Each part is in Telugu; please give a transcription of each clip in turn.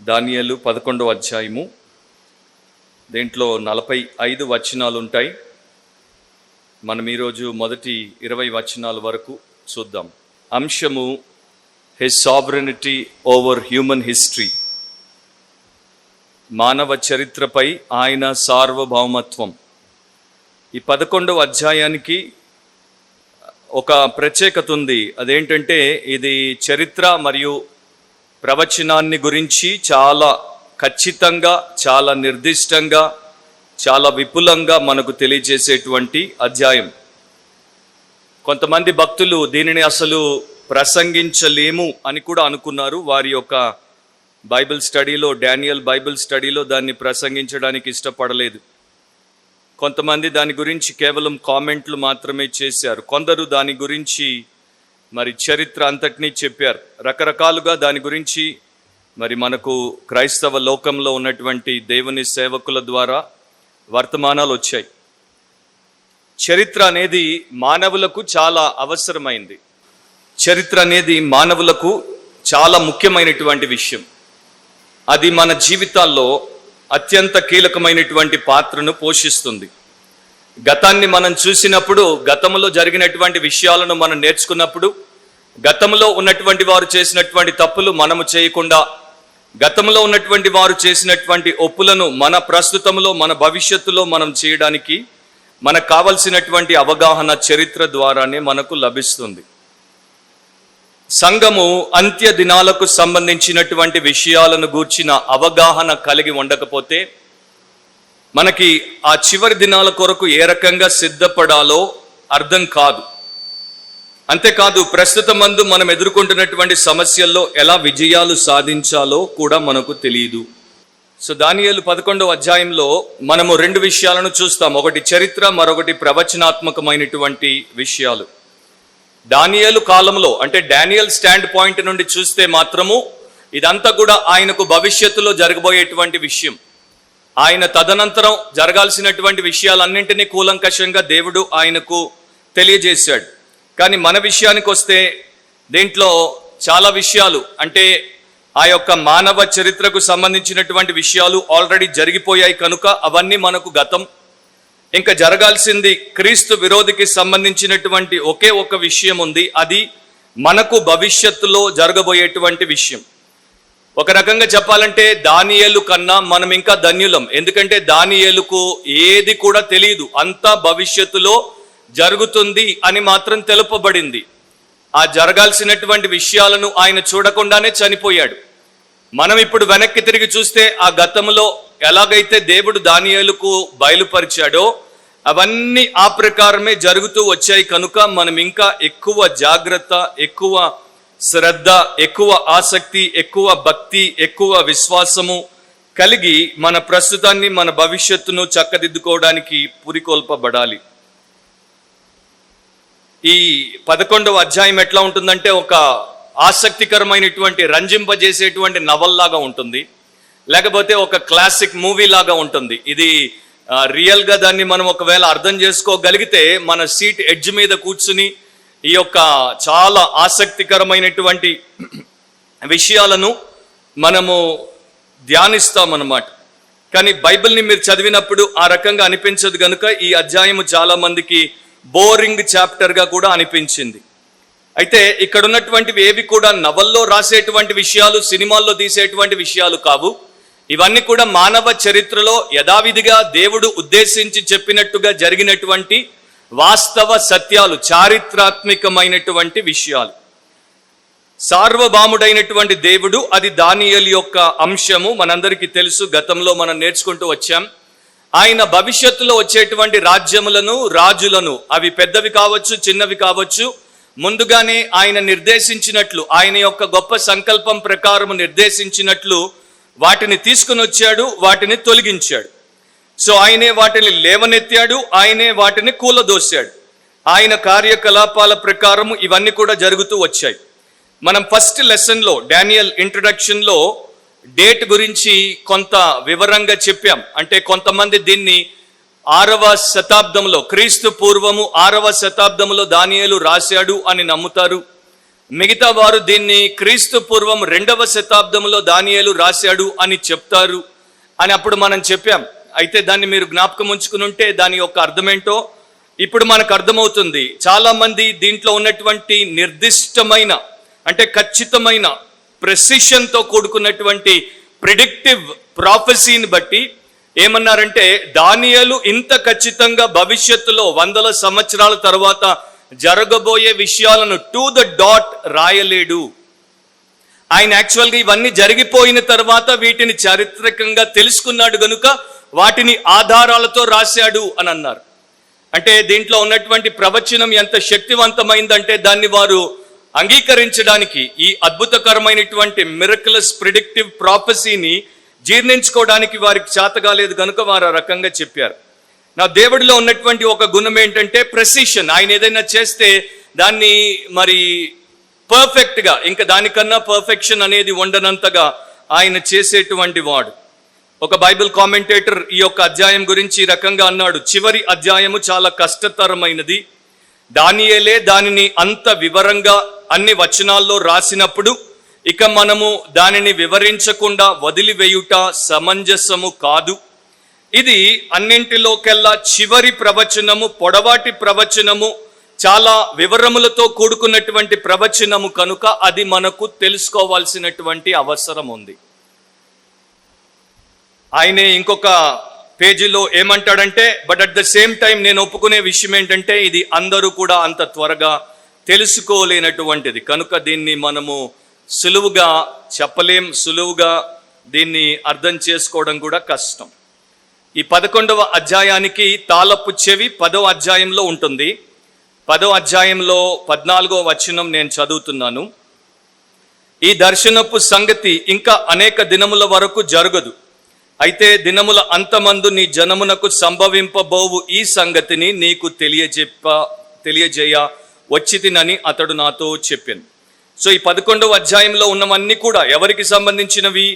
దానియేలు 11వ అధ్యాయము. దీంట్లో 45 వచనాలు ఉంటాయి. మనం ఈరోజు మొదటి 20 వచనాల వరకు చూద్దాం. అంశము his sovereignty over human history. మానవ చరిత్రపై ఆయన సార్వభౌమత్వం. ఈ 11వ అధ్యాయానికి ఒక ప్రత్యేకత ఉంది. అదేంటంటే ఇది చరిత్ర మరియు ప్రవచనాన్ని గురించి చాలా ఖచ్చితంగా, చాలా నిర్దిష్టంగా, చాలా విపులంగా మనకు తెలియజేసేటువంటి అధ్యాయం. కొంతమంది భక్తులు దీనిని అసలు ప్రసంగించలేము అని కూడా అనుకున్నారు. వారి యొక్క బైబిల్ స్టడీలో, డానియల్ బైబిల్ స్టడీలో దాన్ని ప్రసంగించడానికి ఇష్టపడలేదు. కొంతమంది దాని గురించి కేవలం కామెంట్లు మాత్రమే చేశారు. కొందరు దాని గురించి మరి చరిత్ర అంతటినీ చెప్పారు. రకరకాలుగా దాని గురించి మరి మనకు క్రైస్తవ లోకంలో ఉన్నటువంటి దేవుని సేవకుల ద్వారా వర్తమానాలు వచ్చాయి. చరిత్ర అనేది మానవులకు చాలా అవసరమైంది. చరిత్ర అనేది మానవులకు చాలా ముఖ్యమైనటువంటి విషయం. అది మన జీవితాల్లో అత్యంత కీలకమైనటువంటి పాత్రను పోషిస్తుంది. గతాన్ని మనం చూసినప్పుడు, గతంలో జరిగినటువంటి విషయాలను మనం నేర్చుకున్నప్పుడు, గతంలో ఉన్నటువంటి వారు చేసినటువంటి తప్పులు మనము చేయకుండా, గతంలో ఉన్నటువంటి వారు చేసినటువంటి ఒప్పులను మన ప్రస్తుతంలో, మన భవిష్యత్తులో మనం చేయడానికి మనకు కావలసినటువంటి అవగాహన చరిత్ర ద్వారానే మనకు లభిస్తుంది. సంఘము అంత్య దినాలకు సంబంధించినటువంటి విషయాలను గూర్చిన అవగాహన కలిగి ఉండకపోతే మనకి ఆ చివరి దినాల కొరకు ఏ రకంగా సిద్ధపడాలో అర్థం కాదు. అంతేకాదు, ప్రస్తుతమందు మనం ఎదుర్కొంటున్నటువంటి సమస్యల్లో ఎలా విజయాలు సాధించాలో కూడా మనకు తెలియదు. సో దానియేలు 11వ అధ్యాయంలో మనము 2 విషయాలను చూస్తాం. ఒకటి చరిత్ర, మరొకటి ప్రవచనాత్మకమైనటువంటి విషయాలు. దానియేలు కాలంలో, అంటే డానియల్ స్టాండ్ పాయింట్ నుండి చూస్తే మాత్రము ఇదంతా కూడా ఆయనకు భవిష్యత్తులో జరగబోయేటువంటి విషయం. ఆయన తదనంతరం జరగాల్సినటువంటి విషయాలన్నింటినీ కూలంకషంగా దేవుడు ఆయనకు తెలియజేశాడు. కానీ మన విషయానికి వస్తే దీంట్లో చాలా విషయాలు, అంటే ఆ యొక్క మానవ చరిత్రకు సంబంధించినటువంటి విషయాలు ఆల్రెడీ జరిగిపోయాయి కనుక అవన్నీ మనకు గతం. ఇంకా జరగాల్సింది క్రీస్తు విరోధికి సంబంధించినటువంటి ఒకే ఒక విషయం ఉంది. అది మనకు భవిష్యత్తులో జరగబోయేటువంటి విషయం. ఒక రకంగా చెప్పాలంటే దానియేలు కన్నా మనం ఇంకా ధన్యులం. ఎందుకంటే దానియేలుకు ఏది కూడా తెలియదు, అంతా భవిష్యత్తులో జరుగుతుంది అని మాత్రం తెలుపబడింది. ఆ జరగాల్సినటువంటి విషయాలను ఆయన చూడకుండానే చనిపోయాడు. మనం ఇప్పుడు వెనక్కి తిరిగి చూస్తే ఆ గతంలో ఎలాగైతే దేవుడు దానియేలుకు బయలుపరిచాడో అవన్నీ ఆ ప్రకారమే జరుగుతూ వచ్చాయి కనుక మనం ఇంకా ఎక్కువ జాగ్రత్త, ఎక్కువ శ్రద్ధ, ఎక్కువ ఆసక్తి, ఎక్కువ భక్తి, ఎక్కువ విశ్వాసము కలిగి మన ప్రస్తుతాన్ని, మన భవిష్యత్తును చక్కదిద్దుకోవడానికి పురికొల్పబడాలి. ఈ 11వ అధ్యాయం ఎట్లా ఉంటుందంటే ఒక ఆసక్తికరమైనటువంటి, రంజింపజేసేటువంటి నవల్లాగా ఉంటుంది, లేకపోతే ఒక క్లాసిక్ మూవీ లాగా ఉంటుంది. ఇది రియల్గా దాన్ని మనం ఒకవేళ అర్థం చేసుకోగలిగితే మన సీట్ ఎడ్జ్ మీద కూర్చుని ఈ యొక్క చాలా ఆసక్తికరమైనటువంటి విషయాలను మనము ధ్యానిస్తామన్నమాట. కానీ బైబిల్ని మీరు చదివినప్పుడు ఆ రకంగా అనిపించదు కనుక ఈ అధ్యాయము చాలా మందికి బోరింగ్ చాప్టర్గా కూడా అనిపించింది. అయితే ఇక్కడ ఉన్నటువంటివి ఏవి కూడా నవల్లో రాసేటువంటి విషయాలు, సినిమాల్లో తీసేటువంటి విషయాలు కావు. ఇవన్నీ కూడా మానవ చరిత్రలో యథావిధిగా దేవుడు ఉద్దేశించి చెప్పినట్టుగా జరిగినటువంటి వాస్తవ సత్యాలు, చారిత్రాత్మకమైనటువంటి విషయాలు. సార్వభౌముడైనటువంటి దేవుడు, అది దానియేలు యొక్క అంశము. మనందరికీ తెలుసు, గతంలో మనం నేర్చుకుంటూ వచ్చాం. ఆయన భవిష్యత్తులో వచ్చేటువంటి రాజ్యములను, రాజులను, అవి పెద్దవి కావచ్చు, చిన్నవి కావచ్చు, ముందుగానే ఆయన నిర్దేశించినట్లు, ఆయన యొక్క గొప్ప సంకల్పం ప్రకారము నిర్దేశించినట్లు వాటిని తీసుకుని వచ్చాడు, వాటిని తొలగించాడు. సో ఆయనే వాటిని లేవనెత్తాడు, ఆయనే వాటిని కూలదోశాడు. ఆయన కార్యకలాపాల ప్రకారము ఇవన్నీ కూడా జరుగుతూ వచ్చాయి. మనం ఫస్ట్ లెసన్లో, డానియల్ ఇంట్రడక్షన్లో డేట్ గురించి కొంత వివరంగా చెప్పాం. అంటే కొంతమంది దీన్ని 6వ శతాబ్దంలో, క్రీస్తు పూర్వము 6వ శతాబ్దంలో దానియేలు రాశాడు అని నమ్ముతారు. మిగతా వారు దీన్ని క్రీస్తు పూర్వం 2వ శతాబ్దంలో దానియేలు రాశాడు అని చెప్తారు అని అప్పుడు మనం చెప్పాం. అయితే దాన్ని మీరు జ్ఞాపకం ఉంచుకుని ఉంటే దాని యొక్క అర్థమేంటో ఇప్పుడు మనకు అర్థమవుతుంది. చాలా మంది దీంట్లో ఉన్నటువంటి నిర్దిష్టమైన అంటే ఖచ్చితమైన ప్రెసిషన్తో కూడుకున్నటువంటి ప్రిడిక్టివ్ ప్రాఫెసీని బట్టి ఏమన్నారంటే, దానియేలు ఇంత ఖచ్చితంగా భవిష్యత్తులో 100 సంవత్సరాల తర్వాత జరగబోయే విషయాలను టు ద డాట్ రాయలేడు. ఆయన యాక్చువల్గా ఇవన్నీ జరిగిపోయిన తర్వాత వీటిని చారిత్రకంగా తెలుసుకున్నాడు గనుక వాటిని ఆధారాలతో రాశాడు అని అన్నారు. అంటే దీంట్లో ఉన్నటువంటి ప్రవచనం ఎంత శక్తివంతమైందంటే దాన్ని వారు అంగీకరించడానికి, ఈ అద్భుతకరమైనటువంటి మిరకులస్ ప్రిడిక్టివ్ ప్రాఫెసీని జీర్ణించుకోవడానికి వారికి చేతగాలేదు కనుక వారు ఆ రకంగా చెప్పారు. నా దేవుడిలో ఉన్నటువంటి ఒక గుణం ఏంటంటే ప్రెసిషన్. ఆయన ఏదైనా చేస్తే దాన్ని మరి పర్ఫెక్ట్గా, ఇంకా దానికన్నా పర్ఫెక్షన్ అనేది ఉండనంతగా ఆయన చేసేటువంటి వాడు. ఒక బైబిల్ కామెంటేటర్ ఈ యొక్క అధ్యాయం గురించి ఈ రకంగా అన్నాడు, చివరి అధ్యాయము చాలా కష్టతరమైనది. దానియేలే దానిని అంత వివరంగా అన్ని వచనాల్లో రాసినప్పుడు ఇక మనము దానిని వివరించకుండా వదిలివేయుట సమంజసము కాదు. ఇది అన్నింటిలోకెల్లా చివరి ప్రవచనము, పొడవాటి ప్రవచనము, చాలా వివరములతో కూడుకున్నటువంటి ప్రవచనము కనుక అది మనకు తెలుసుకోవాల్సినటువంటి అవసరం ఉంది. ఆయనే ఇంకొక పేజీలో ఏమంటాడంటే, but at the same time నేను ఒప్పుకునే విషయం ఏంటంటే ఇది అందరూ కూడా అంత త్వరగా తెలుసుకోలేనటువంటిది కనుక దీన్ని మనము సులువుగా చెప్పలేం, సులువుగా దీన్ని అర్థం చేసుకోవడం కూడా కష్టం. ఈ 11వ అధ్యాయానికి తాళపు చెవి 10వ అధ్యాయంలో ఉంటుంది. 10వ అధ్యాయంలో 14వ వచనం నేను చదువుతున్నాను. ఈ దర్శనపు సంగతి ఇంకా అనేక దినముల వరకు జరగదు. అయితే దినముల అంతమందు నీ జనమునకు సంభవింపబోవు ఈ సంగతిని నీకు తెలియజేయ వచ్చితినని అతడు నాతో చెప్పాను. సో ఈ 11వ అధ్యాయంలో ఉన్నవన్నీ కూడా ఎవరికి సంబంధించినవి?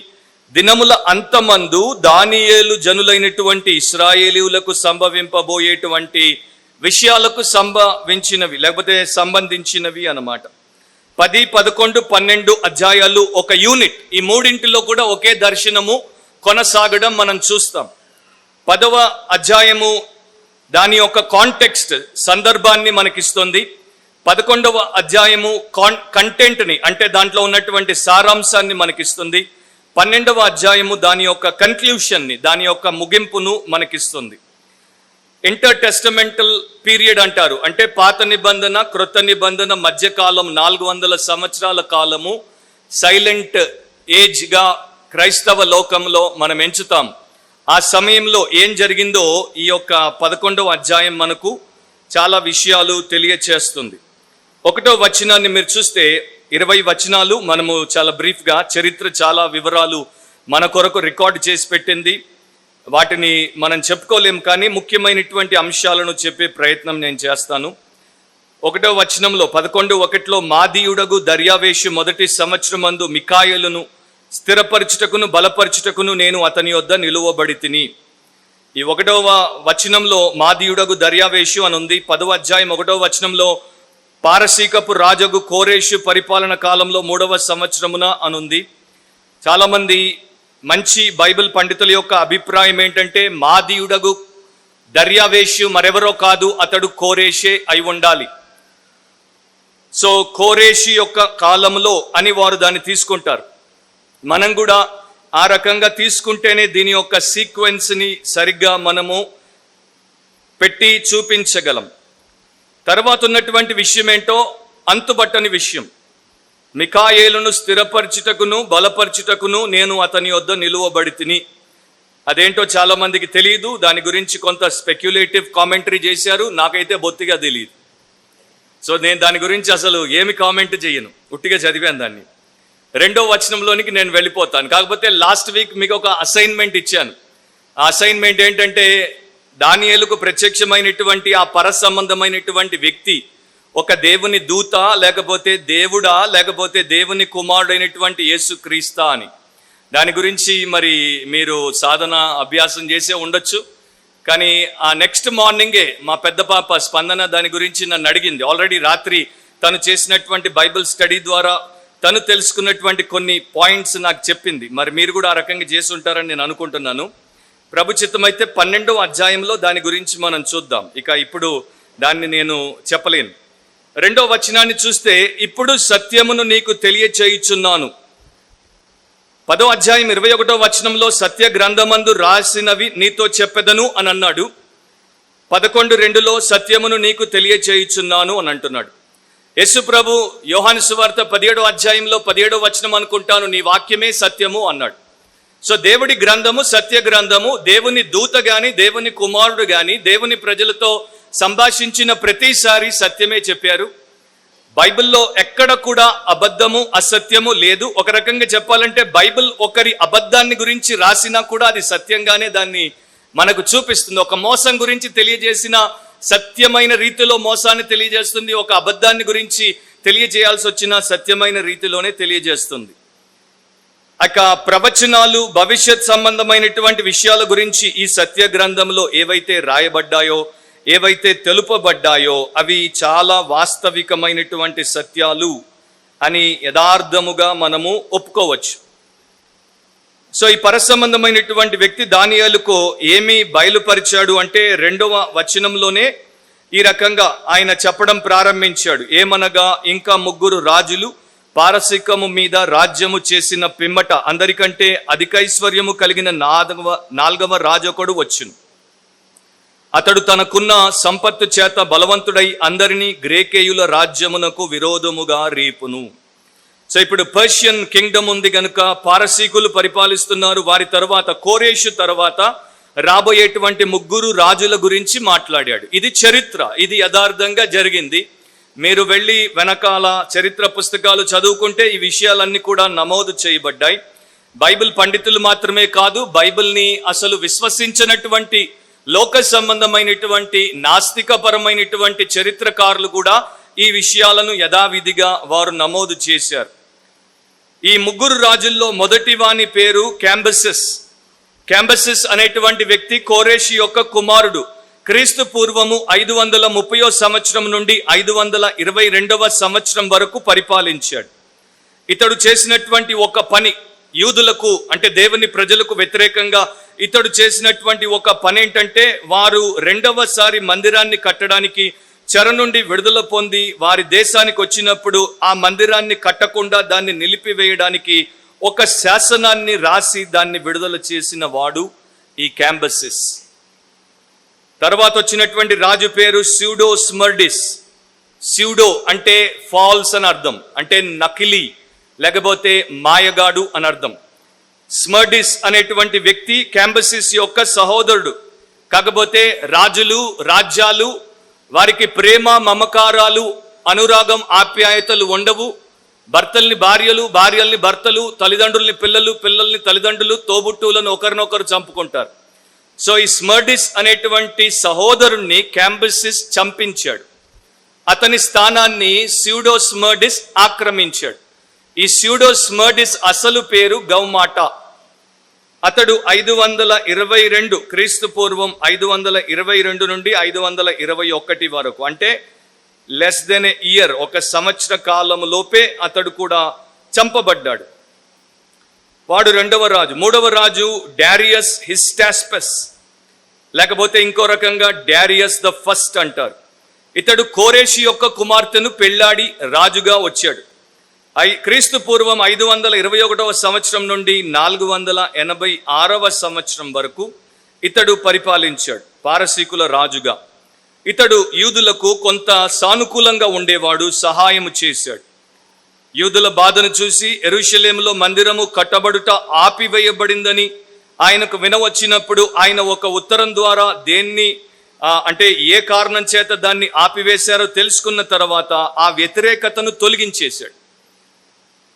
దినముల అంతమందు దానియేలు జనులైనటువంటి ఇశ్రాయేలీయులకు సంభవింపబోయేటువంటి విషయాలకు సంభవించినవి లేకపోతే సంబంధించినవి అన్నమాట. 10, 11, 12 అధ్యాయాలు ఒక యూనిట్. ఈ మూడింటిలో కూడా ఒకే దర్శనము కొనసాగడం మనం చూస్తాం. 10వ అధ్యాయము దాని యొక్క కాంటెక్స్ట్, సందర్భాన్ని మనకిస్తుంది. 11వ అధ్యాయము కంటెంట్ని అంటే దాంట్లో ఉన్నటువంటి సారాంశాన్ని మనకిస్తుంది. 12వ అధ్యాయము దాని యొక్క కన్క్లూషన్ని, దాని యొక్క ముగింపును మనకిస్తుంది. ఇంటర్ టెస్టమెంటల్ పీరియడ్ అంటారు. అంటే పాత నిబంధన క్రొత్త నిబంధన మధ్యకాలం 400 సంవత్సరాల కాలము సైలెంట్ ఏజ్గా క్రైస్తవ లోకంలో మనం ఎంచుతాం. ఆ సమయంలో ఏం జరిగిందో ఈ యొక్క 11వ అధ్యాయం మనకు చాలా విషయాలు తెలియచేస్తుంది. 1వ వచనాన్ని మీరు చూస్తే 20 వచనాలు మనము చాలా బ్రీఫ్గా, చరిత్ర చాలా వివరాలు మన కొరకు రికార్డు చేసి పెట్టింది. వాటిని మనం చెప్పుకోలేం, కానీ ముఖ్యమైనటువంటి అంశాలను చెప్పే ప్రయత్నం నేను చేస్తాను. 1వ వచనంలో 11:1 మాదీయుడగు దర్యావేషు మొదటి సంవత్సరమందు మికాయేలును స్థిరపరచుటకును బలపరచుటకును నేను అతని యొద్ద నిలువబడితిని. ఈ 1వ వచనంలో మాదీయుడగు దర్యావేషు అని ఉంది. 10వ అధ్యాయం 1వ వచనంలో పారసీకపు రాజగు కోరేషు పరిపాలన కాలంలో 3వ సంవత్సరమున అనుంది. చాలామంది మంచి బైబిల్ పండితుల యొక్క అభిప్రాయం ఏంటంటే మాదీయుడగు దర్యావేషు మరెవరో కాదు, అతడు కోరేషే అయి ఉండాలి. సో కోరేషి యొక్క కాలంలో అని వారు దాన్ని తీసుకుంటారు. మనం కూడా ఆ రకంగా తీసుకుంటేనే దీని యొక్క సీక్వెన్స్ని సరిగ్గా మనము పెట్టి చూపించగలం. తర్వాత ఉన్నటువంటి విషయం ఏంటో అంతుబట్టని విషయం. మికాయేలును స్థిరపరచుటకును బలపరచుటకును నేను అతని వద్ద నిలువబడితిని. అదేంటో చాలా మందికి తెలియదు. దాని గురించి కొంత స్పెక్యులేటివ్ కామెంటరీ చేశారు. నాకైతే బొత్తిగా తెలియదు. సో నేను దాని గురించి అసలు ఏమి కామెంట్ చేయను, ఉట్టిగా చదివాను దాన్ని. 2వ వచనంలోనికి నేను వెళ్ళిపోతాను. కాకపోతే లాస్ట్ వీక్ మీకు ఒక అసైన్మెంట్ ఇచ్చాను. ఆ అసైన్మెంట్ ఏంటంటే దానియేలుకు ప్రత్యక్షమైనటువంటి ఆ పరసంబంధమైనటువంటి వ్యక్తి ఒక దేవుని దూత, లేకపోతే దేవుడా, లేకపోతే దేవుని కుమారుడైనటువంటి యేసుక్రీస్తా అని. దాని గురించి మరి మీరు సాధన అభ్యాసం చేసే ఉండొచ్చు. కానీ ఆ నెక్స్ట్ మార్నింగే మా పెద్ద పాప స్పందన దాని గురించి నన్ను అడిగింది. ఆల్రెడీ రాత్రి తను చేసినటువంటి బైబిల్ స్టడీ ద్వారా తను తెలుసుకున్నటువంటి కొన్ని పాయింట్స్ నాకు చెప్పింది. మరి మీరు కూడా ఆ రకంగా చేసి ఉంటారని నేను అనుకుంటున్నాను. ప్రభు చిత్తమైతే 12వ అధ్యాయంలో దాని గురించి మనం చూద్దాం. ఇక ఇప్పుడు దాన్ని నేను చెప్పలేను. 2వ వచనాన్ని చూస్తే, ఇప్పుడు సత్యమును నీకు తెలియచేయుచున్నాను. 10వ అధ్యాయం 21వ వచనంలో సత్య గ్రంథమందు రాసినవి నీతో చెప్పెదను అని అన్నాడు. 11:2లో సత్యమును నీకు తెలియచేయుచున్నాను అని అంటున్నాడు. యేసు ప్రభు యోహాను సువార్త 17వ అధ్యాయంలో 17వ వచనం అనుకుంటాను, నీ వాక్యమే సత్యము అన్నాడు. సో దేవుడి గ్రంథము సత్య గ్రంథము. దేవుని దూత గాని దేవుని కుమారుడు గాని దేవుని ప్రజలతో సంభాషించిన ప్రతిసారి సత్యమే చెప్పారు. బైబిల్లో ఎక్కడ కూడా అబద్ధము అసత్యము లేదు. ఒక రకంగా చెప్పాలంటే బైబిల్ ఒకరి అబద్ధాన్ని గురించి రాసినా కూడా అది సత్యంగానే దాన్ని మనకు చూపిస్తుంది. ఒక మోసం గురించి తెలియజేసిన సత్యమైన రీతిలో మోసాన్ని తెలియజేస్తుంది. ఒక అబద్ధాన్ని గురించి తెలియజేయాల్సి వచ్చిన సత్యమైన రీతిలోనే తెలియజేస్తుంది. ఇక ప్రవచనాలు, భవిష్యత్ సంబంధమైనటువంటి విషయాల గురించి ఈ సత్య గ్రంథంలో ఏవైతే రాయబడ్డాయో, ఏవైతే తెలుపబడ్డాయో అవి చాలా వాస్తవికమైనటువంటి సత్యాలు అని యథార్థముగా మనము ఒప్పుకోవచ్చు. సో ఈ పరసంబంధమైనటువంటి వ్యక్తి దానియేలుకు ఏమి బయలుపరిచాడు అంటే 2వ వచనంలోనే ఈ రకంగా ఆయన చెప్పడం ప్రారంభించాడు. ఏమనగా, ఇంకా 3 రాజులు పారసీకము మీద రాజ్యము చేసిన పిమ్మట అందరికంటే అధికైశ్వర్యము కలిగిన 4వ రాజొకడు వచ్చును. అతడు తనకున్న సంపత్తు చేత బలవంతుడై అందరినీ గ్రేకేయుల రాజ్యమునకు విరోధముగా రేపును. సో ఇప్పుడు పర్షియన్ కింగ్డమ్ ఉంది కనుక పారసీకులు పరిపాలిస్తున్నారు. వారి తర్వాత కోరేషు తర్వాత రాబోయేటువంటి 3 రాజుల గురించి మాట్లాడాడు. ఇది చరిత్ర, ఇది యథార్థంగా జరిగింది. మీరు వెళ్ళి వెనకాల చరిత్ర పుస్తకాలు చదువుకుంటే ఈ విషయాలన్నీ కూడా నమోదు చేయబడ్డాయి. బైబిల్ పండితులు మాత్రమే కాదు, బైబిల్ని అసలు విశ్వసించినటువంటి లోక సంబంధమైనటువంటి నాస్తికపరమైనటువంటి చరిత్రకారులు కూడా ఈ విషయాలను యథావిధిగా వారు నమోదు చేశారు. ఈ 3 రాజుల్లో మొదటి వాని పేరు క్యాంబసిస్. క్యాంబసిస్ అనేటువంటి వ్యక్తి కోరేషు యొక్క కుమారుడు. క్రీస్తు పూర్వము 530వ సంవత్సరం నుండి 522వ సంవత్సరం వరకు పరిపాలించాడు. ఇతడు చేసినటువంటి ఒక పని, యూదులకు అంటే దేవుని ప్రజలకు వ్యతిరేకంగా ఇతడు చేసినటువంటి ఒక పని ఏంటంటే, వారు 2వసారి మందిరాన్ని కట్టడానికి చెర నుండి విడుదల పొంది వారి దేశానికి వచ్చినప్పుడు ఆ మందిరాన్ని కట్టకుండా దాన్ని నిలిపివేయడానికి ఒక శాసనాన్ని రాసి దాన్ని విడుదల చేసిన వాడు ఈ క్యాంబసిస్. తర్వాత వచ్చినటువంటి రాజు పేరు స్యూడో స్మర్డిస్. స్యూడో అంటే ఫాల్స్ అని అర్థం, అంటే నకిలీ లేకపోతే మాయగాడు అని అర్థం. స్మర్డిస్ అనేటువంటి వ్యక్తి క్యాంబసిస్ యొక్క సహోదరుడు. కాకపోతే రాజులు, రాజ్యాలు, వారికి ప్రేమ, మమకారాలు, అనురాగం, ఆప్యాయతలు ఉండవు. భర్తల్ని భార్యలు, భార్యల్ని భర్తలు, తల్లిదండ్రుల్ని పిల్లలు, పిల్లల్ని తల్లిదండ్రులు, తోబుట్టువులను ఒకరినొకరు చంపుకుంటారు. సో ఈ స్మర్డిస్ అనేటువంటి సహోదరుణ్ణి క్యాంబసిస్ చంపించాడు. అతని స్థానాన్ని స్యూడో స్మర్డిస్ ఆక్రమించాడు. ఈ స్యూడో స్మర్డిస్ అసలు పేరు గౌమాటా. అతడు 522 క్రీస్తు పూర్వం 522 నుండి 521 వరకు, అంటే లెస్ దెన్ ఏ ఇయర్, ఒక సంవత్సర కాలం లోపే అతడు కూడా చంపబడ్డాడు. వాడు 2వ రాజు. 3వ రాజు డారియస్ హిస్టాస్పస్, లేకపోతే ఇంకో రకంగా డారియస్ ద ఫస్ట్ అంటారు. ఇతడు కోరేషు యొక్క కుమార్తెను పెళ్లాడి రాజుగా వచ్చాడు. క్రీస్తు పూర్వం 521వ సంవత్సరం నుండి 486వ సంవత్సరం వరకు ఇతడు పరిపాలించాడు పారసీకుల రాజుగా. ఇతడు యూదులకు కొంత సానుకూలంగా ఉండేవాడు, సహాయం చేశాడు. యూదుల బాధను చూసి యెరూషలేములో మందిరము కట్టబడుట ఆపివేయబడిందని ఆయనకు వినవచ్చినప్పుడు ఆయన ఒక ఉత్తరం ద్వారా దేన్ని అంటే ఏ కారణం చేత దాన్ని ఆపివేశారో తెలుసుకున్న తర్వాత ఆ వ్యతిరేకతను తొలగించేశాడు.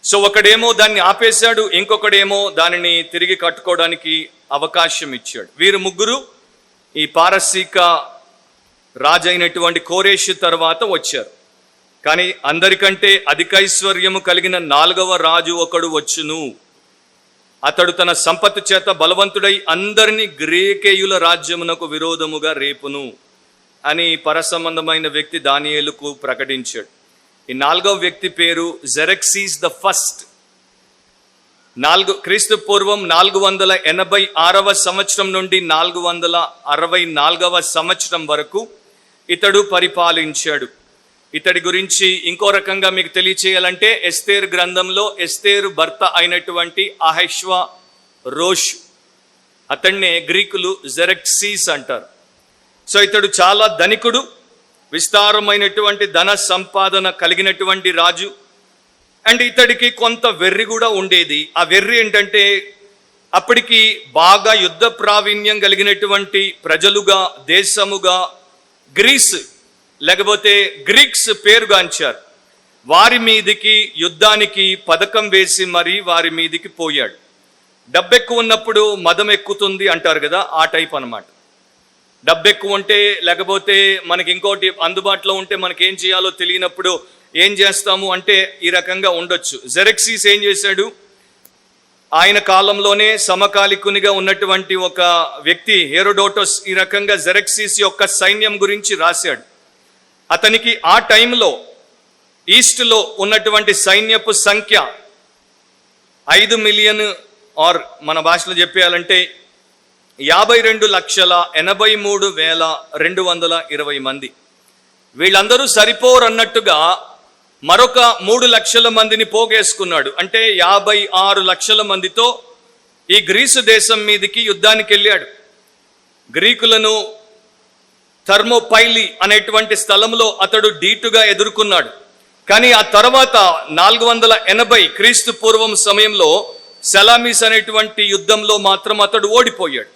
సో ఒకడేమో దాన్ని ఆపేశాడు, ఇంకొకడేమో దానిని తిరిగి కట్టుకోవడానికి అవకాశం ఇచ్చాడు. వీరు 3 ఈ పారసీక రాజైనటువంటి కోరేషు తర్వాత వచ్చారు. కానీ అందరికంటే అధికైశ్వర్యము కలిగిన 4వ రాజు ఒకడు వచ్చును. అతడు తన సంపత్తు చేత బలవంతుడై అందరినీ గ్రీకేయుల రాజ్యమునకు విరోధముగా రేపును అని పరసంబంధమైన వ్యక్తి దానియేలుకు ప్రకటించాడు. ఈ 4వ వ్యక్తి పేరు జెరక్సీస్ ద ఫస్ట్. క్రీస్తు పూర్వం 486వ సంవత్సరం నుండి 464వ సంవత్సరం వరకు ఇతడు పరిపాలించాడు. ఇతడి గురించి ఇంకో రకంగా మీకు తెలియచేయాలంటే ఎస్తేరు గ్రంథంలో ఎస్తేరు భర్త అయినటువంటి అహష్వేరోషు, అతన్నే గ్రీకులు జెరక్సీస్ అంటారు. సో ఇతడు చాలా ధనికుడు, విస్తారమైనటువంటి ధన సంపాదన కలిగినటువంటి రాజు. అండ్ ఇతడికి కొంత వెర్రి కూడా ఉండేది. ఆ వెర్రి ఏంటంటే అప్పటికి బాగా యుద్ధ ప్రావీణ్యం కలిగినటువంటి ప్రజలుగా, దేశముగా గ్రీస్ లేకపోతే గ్రీక్స్ పేరుగాంచారు. వారి మీదికి యుద్ధానికి పథకం వేసి మరి వారి మీదికి పోయాడు. డబ్బెక్కువ ఉన్నప్పుడు మదం ఎక్కుతుంది అంటారు కదా, ఆ టైప్ అన్నమాట. డబ్బెక్కువ ఉంటే లేకపోతే మనకి ఇంకోటి అందుబాటులో ఉంటే మనకి ఏం చేయాలో తెలియనప్పుడు ఏం చేస్తాము అంటే ఈ రకంగా ఉండొచ్చు. జెరక్సీస్ ఏం చేశాడు, ఆయన కాలంలోనే సమకాలికునిగా ఉన్నటువంటి ఒక వ్యక్తి హెరోడోటస్ ఈ రకంగా జెరక్సీస్ యొక్క సైన్యం గురించి రాశాడు. అతనికి ఆ టైంలో ఈస్ట్లో ఉన్నటువంటి సైన్యపు సంఖ్య 5 మిలియన్ ఆర్ మన భాషలో చెప్పేయాలంటే 52,83,220 మంది. వీళ్ళందరూ సరిపోరన్నట్టుగా మరొక 3 లక్షల మందిని పోగేసుకున్నాడు. అంటే 56 లక్షల మందితో ఈ గ్రీసు దేశం మీదికి యుద్ధానికి వెళ్ళాడు. గ్రీకులను థర్మోపైలి అనేటువంటి స్థలంలో అతడు డీటుగా ఎదుర్కొన్నాడు. కానీ ఆ తర్వాత 480 క్రీస్తు పూర్వం సమయంలో సెలామిస్ అనేటువంటి యుద్ధంలో మాత్రం అతడు ఓడిపోయాడు.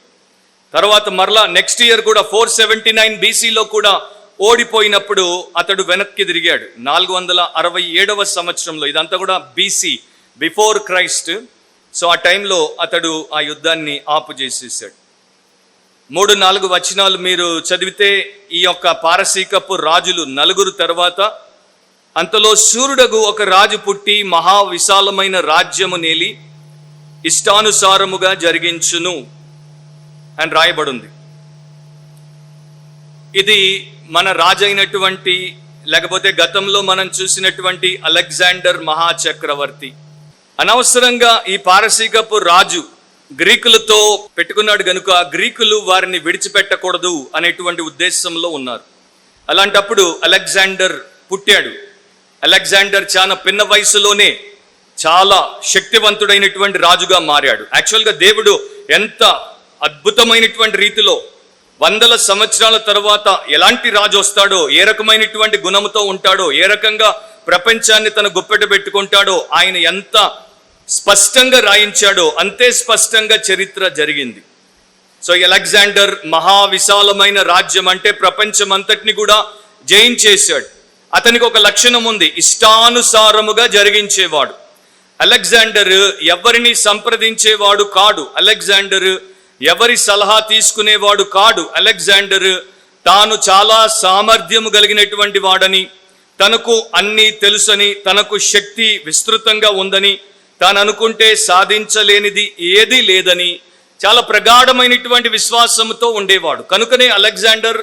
తర్వాత మరలా నెక్స్ట్ ఇయర్ కూడా 479 బీసీలో కూడా ఓడిపోయినప్పుడు అతడు వెనక్కి తిరిగాడు 467వ సంవత్సరంలో. ఇదంతా కూడా బీసీ, బిఫోర్ క్రైస్ట్. సో ఆ టైంలో అతడు ఆ యుద్ధాన్ని ఆపు చేసేసాడు. 3-4 వచనాలు మీరు చదివితే ఈ యొక్క పారసీకపు రాజులు 4 తర్వాత అంతలో శూరుడగు ఒక రాజు పుట్టి మహా విశాలమైన రాజ్యము నేలి ఇష్టానుసారముగా జరిగించును అని రాయబడింది. ఇది మన రాజైనటువంటి లేకపోతే గతంలో మనం చూసినటువంటి అలెగ్జాండర్ మహాచక్రవర్తి. అనవసరంగా ఈ పారసీకపు రాజు గ్రీకులతో పెట్టుకున్నాడు గనుక గ్రీకులు వారిని విడిచిపెట్టకూడదు అనేటువంటి ఉద్దేశంలో ఉన్నారు. అలాంటప్పుడు అలెగ్జాండర్ పుట్టాడు. అలెగ్జాండర్ చాలా పిన్న వయసులోనే చాలా శక్తివంతుడైనటువంటి రాజుగా మారాడు. యాక్చువల్గా దేవుడు ఎంత అద్భుతమైనటువంటి రీతిలో 100 సంవత్సరాల తర్వాత ఎలాంటి రాజు వస్తాడో, ఏ రకమైనటువంటి గుణముతో ఉంటాడో, ఏ రకంగా ప్రపంచాన్ని తన గుప్పెట పెట్టుకుంటాడో ఆయన ఎంత స్పష్టంగా రాయించాడో అంతే స్పష్టంగా చరిత్ర జరిగింది. సో అలెగ్జాండర్ మహా విశాలమైన రాజ్యం అంటే ప్రపంచం అంతటిని కూడా జయించేశాడు. అతనికి ఒక లక్షణం ఉంది, ఇష్టానుసారముగా జరిగించేవాడు. అలెగ్జాండర్ ఎవరిని సంప్రదించేవాడు కాడు. అలెగ్జాండర్ ఎవరి సలహా తీసుకునేవాడు కాడు. అలెగ్జాండర్ తాను చాలా సామర్థ్యము కలిగినటువంటి వాడని, తనకు అన్నీ తెలుసని, తనకు శక్తి విస్తృతంగా ఉందని, తాను అనుకుంటే సాధించలేనిది ఏదీ లేదని చాలా ప్రగాఢమైనటువంటి విశ్వాసంతో ఉండేవాడు. కనుకనే అలెగ్జాండర్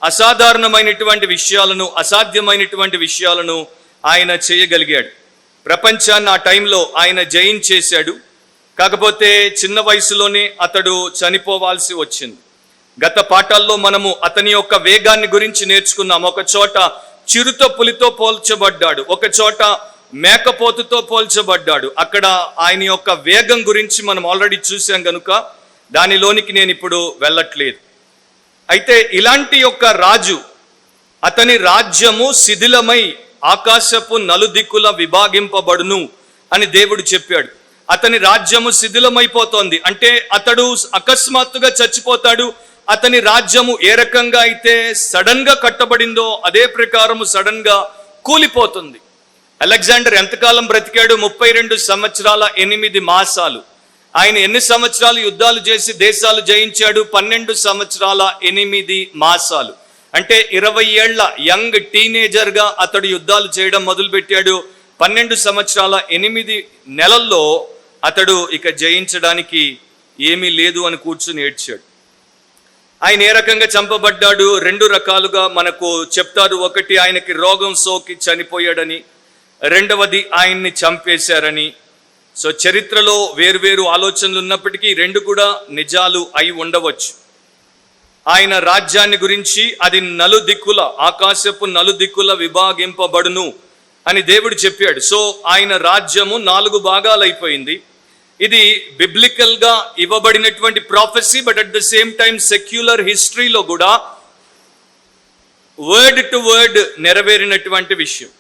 అసాధారణమైనటువంటి విషయాలను, అసాధ్యమైనటువంటి విషయాలను ఆయన చేయగలిగాడు. ప్రపంచాన్ని ఆ టైంలో ఆయన జయించేశాడు. కాకపోతే చిన్న వయసులోనే అతడు చనిపోవాల్సి వచ్చింది. గత పాఠాల్లో మనము అతని యొక్క వేగాన్ని గురించి నేర్చుకున్నాం. ఒక చోట చిరుత పులితో పోల్చబడ్డాడు, ఒక చోట మేకపోతుతో పోల్చబడ్డాడు. అక్కడ ఆయన యొక్క వేగం గురించి మనం ఆల్రెడీ చూసాం కనుక దానిలోనికి నేను ఇప్పుడు వెళ్ళట్లేదు. అయితే ఇలాంటి యొక్క రాజు, అతని రాజ్యము శిథిలమై ఆకాశపు నలుదిక్కుల విభాగింపబడును అని దేవుడు చెప్పాడు. అతని రాజ్యము శిథిలమైపోతోంది అంటే అతడు అకస్మాత్తుగా చచ్చిపోతాడు. అతని రాజ్యము ఏ రకంగా అయితే సడన్ గా కట్టబడిందో అదే ప్రకారము సడన్ గా కూలిపోతుంది. అలెగ్జాండర్ ఎంతకాలం బ్రతికాడు? 32 సంవత్సరాల 8 మాసాలు. ఆయన ఎన్ని సంవత్సరాలు యుద్ధాలు చేసి దేశాలు జయించాడు? 12 సంవత్సరాల 8 మాసాలు. అంటే 20 ఏళ్ల యంగ్ టీనేజర్ గా అతడు యుద్ధాలు చేయడం మొదలుపెట్టాడు. 12 సంవత్సరాల 8 నెలల్లో అతడు ఇక జయించడానికి ఏమీ లేదు అని కూర్చుని ఏడ్చాడు. ఆయన ఏ రకంగా చంపబడ్డాడు? రెండు రకాలుగా మనకు చెప్తారు. ఒకటి, ఆయనకి రోగం సోకి చనిపోయాడని, రెండవది ఆయన్ని చంపేశారని. సో చరిత్రలో వేరువేరు ఆలోచనలు ఉన్నప్పటికీ రెండు కూడా నిజాలు అయి ఉండవచ్చు. ఆయన రాజ్యాన్ని గురించి అది నలుదిక్కుల, ఆకాశపు నలుదిక్కుల విభాగింపబడును అని దేవుడు చెప్పాడు. సో ఆయన రాజ్యము 4 భాగాలు అయిపోయింది. ఇది బిబ్లికల్ గా ఇవ్వబడినటువంటి prophecy, but at the same time secular హిస్టరీలో కూడా వర్డ్ టు వర్డ్ నెరవేరినటువంటి విషయం.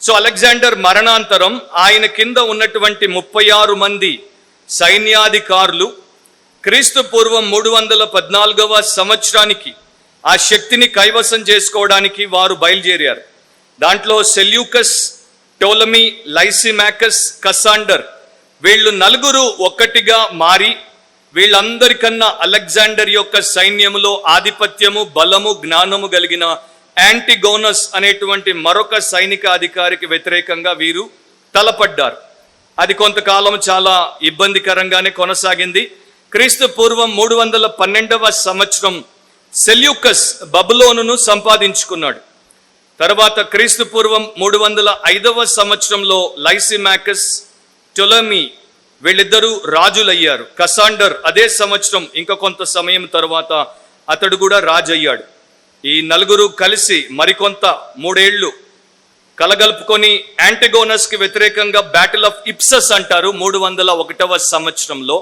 సో అలెగ్జాండర్ మరణాంతరం ఆయన కింద ఉన్నటువంటి 36 మంది సైన్యాధికారులు క్రీస్తు పూర్వం 314వ సంవత్సరానికి ఆ శక్తిని కైవసం చేసుకోవడానికి వారు బయలుదేరారు. దాంట్లో సెల్యూకస్, టోలమీ, లైసిమాకస్, కసాండర్, వీళ్ళు 4 ఒక్కటిగా మారి వీళ్ళందరికన్నా అలెగ్జాండర్ యొక్క సైన్యములో ఆధిపత్యము, బలము, జ్ఞానము కలిగిన యాంటిగోనస్ అనేటువంటి మరొక సైనిక అధికారికి వ్యతిరేకంగా వీరు తలపడ్డారు. అది కొంతకాలం చాలా ఇబ్బందికరంగానే కొనసాగింది. క్రీస్తు పూర్వం 312వ సంవత్సరం సెల్యూకస్ బబులోనును సంపాదించుకున్నాడు. తర్వాత క్రీస్తు పూర్వం 305వ సంవత్సరంలో లైసిమాకస్, టొలమీ వీళ్ళిద్దరూ రాజులయ్యారు. కసాండర్ అదే సంవత్సరం ఇంకా కొంత సమయం తర్వాత అతడు కూడా రాజు అయ్యాడు. ఈ 4 కలిసి మరికొంత 3 ఏళ్ళు కలగలుపుకొని యాంటిగోనస్ కి వ్యతిరేకంగా బ్యాటిల్ ఆఫ్ ఇప్సస్ అంటారు 301వ సంవత్సరంలో.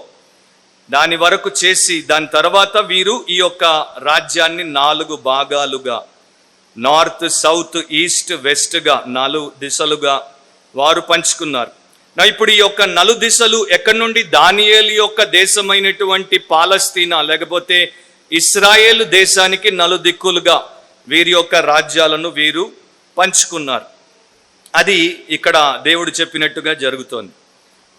దాని వరకు చేసి దాని తర్వాత వీరు ఈ యొక్క రాజ్యాన్ని 4 భాగాలుగా, నార్త్, సౌత్, ఈస్ట్, వెస్ట్ గా 4 దిశలుగా వారు పంచుకున్నారు. ఇప్పుడు ఈ యొక్క 4 దిశలు ఎక్కడి నుండి? దానియేలు యొక్క దేశమైనటువంటి పాలస్తీనా లేకపోతే ఇస్రాయేల్ దేశానికి 4 దిక్కులుగా వీరి యొక్క రాజ్యాలను వీరు పంచుకున్నారు. అది ఇక్కడ దేవుడు చెప్పినట్టుగా జరుగుతోంది.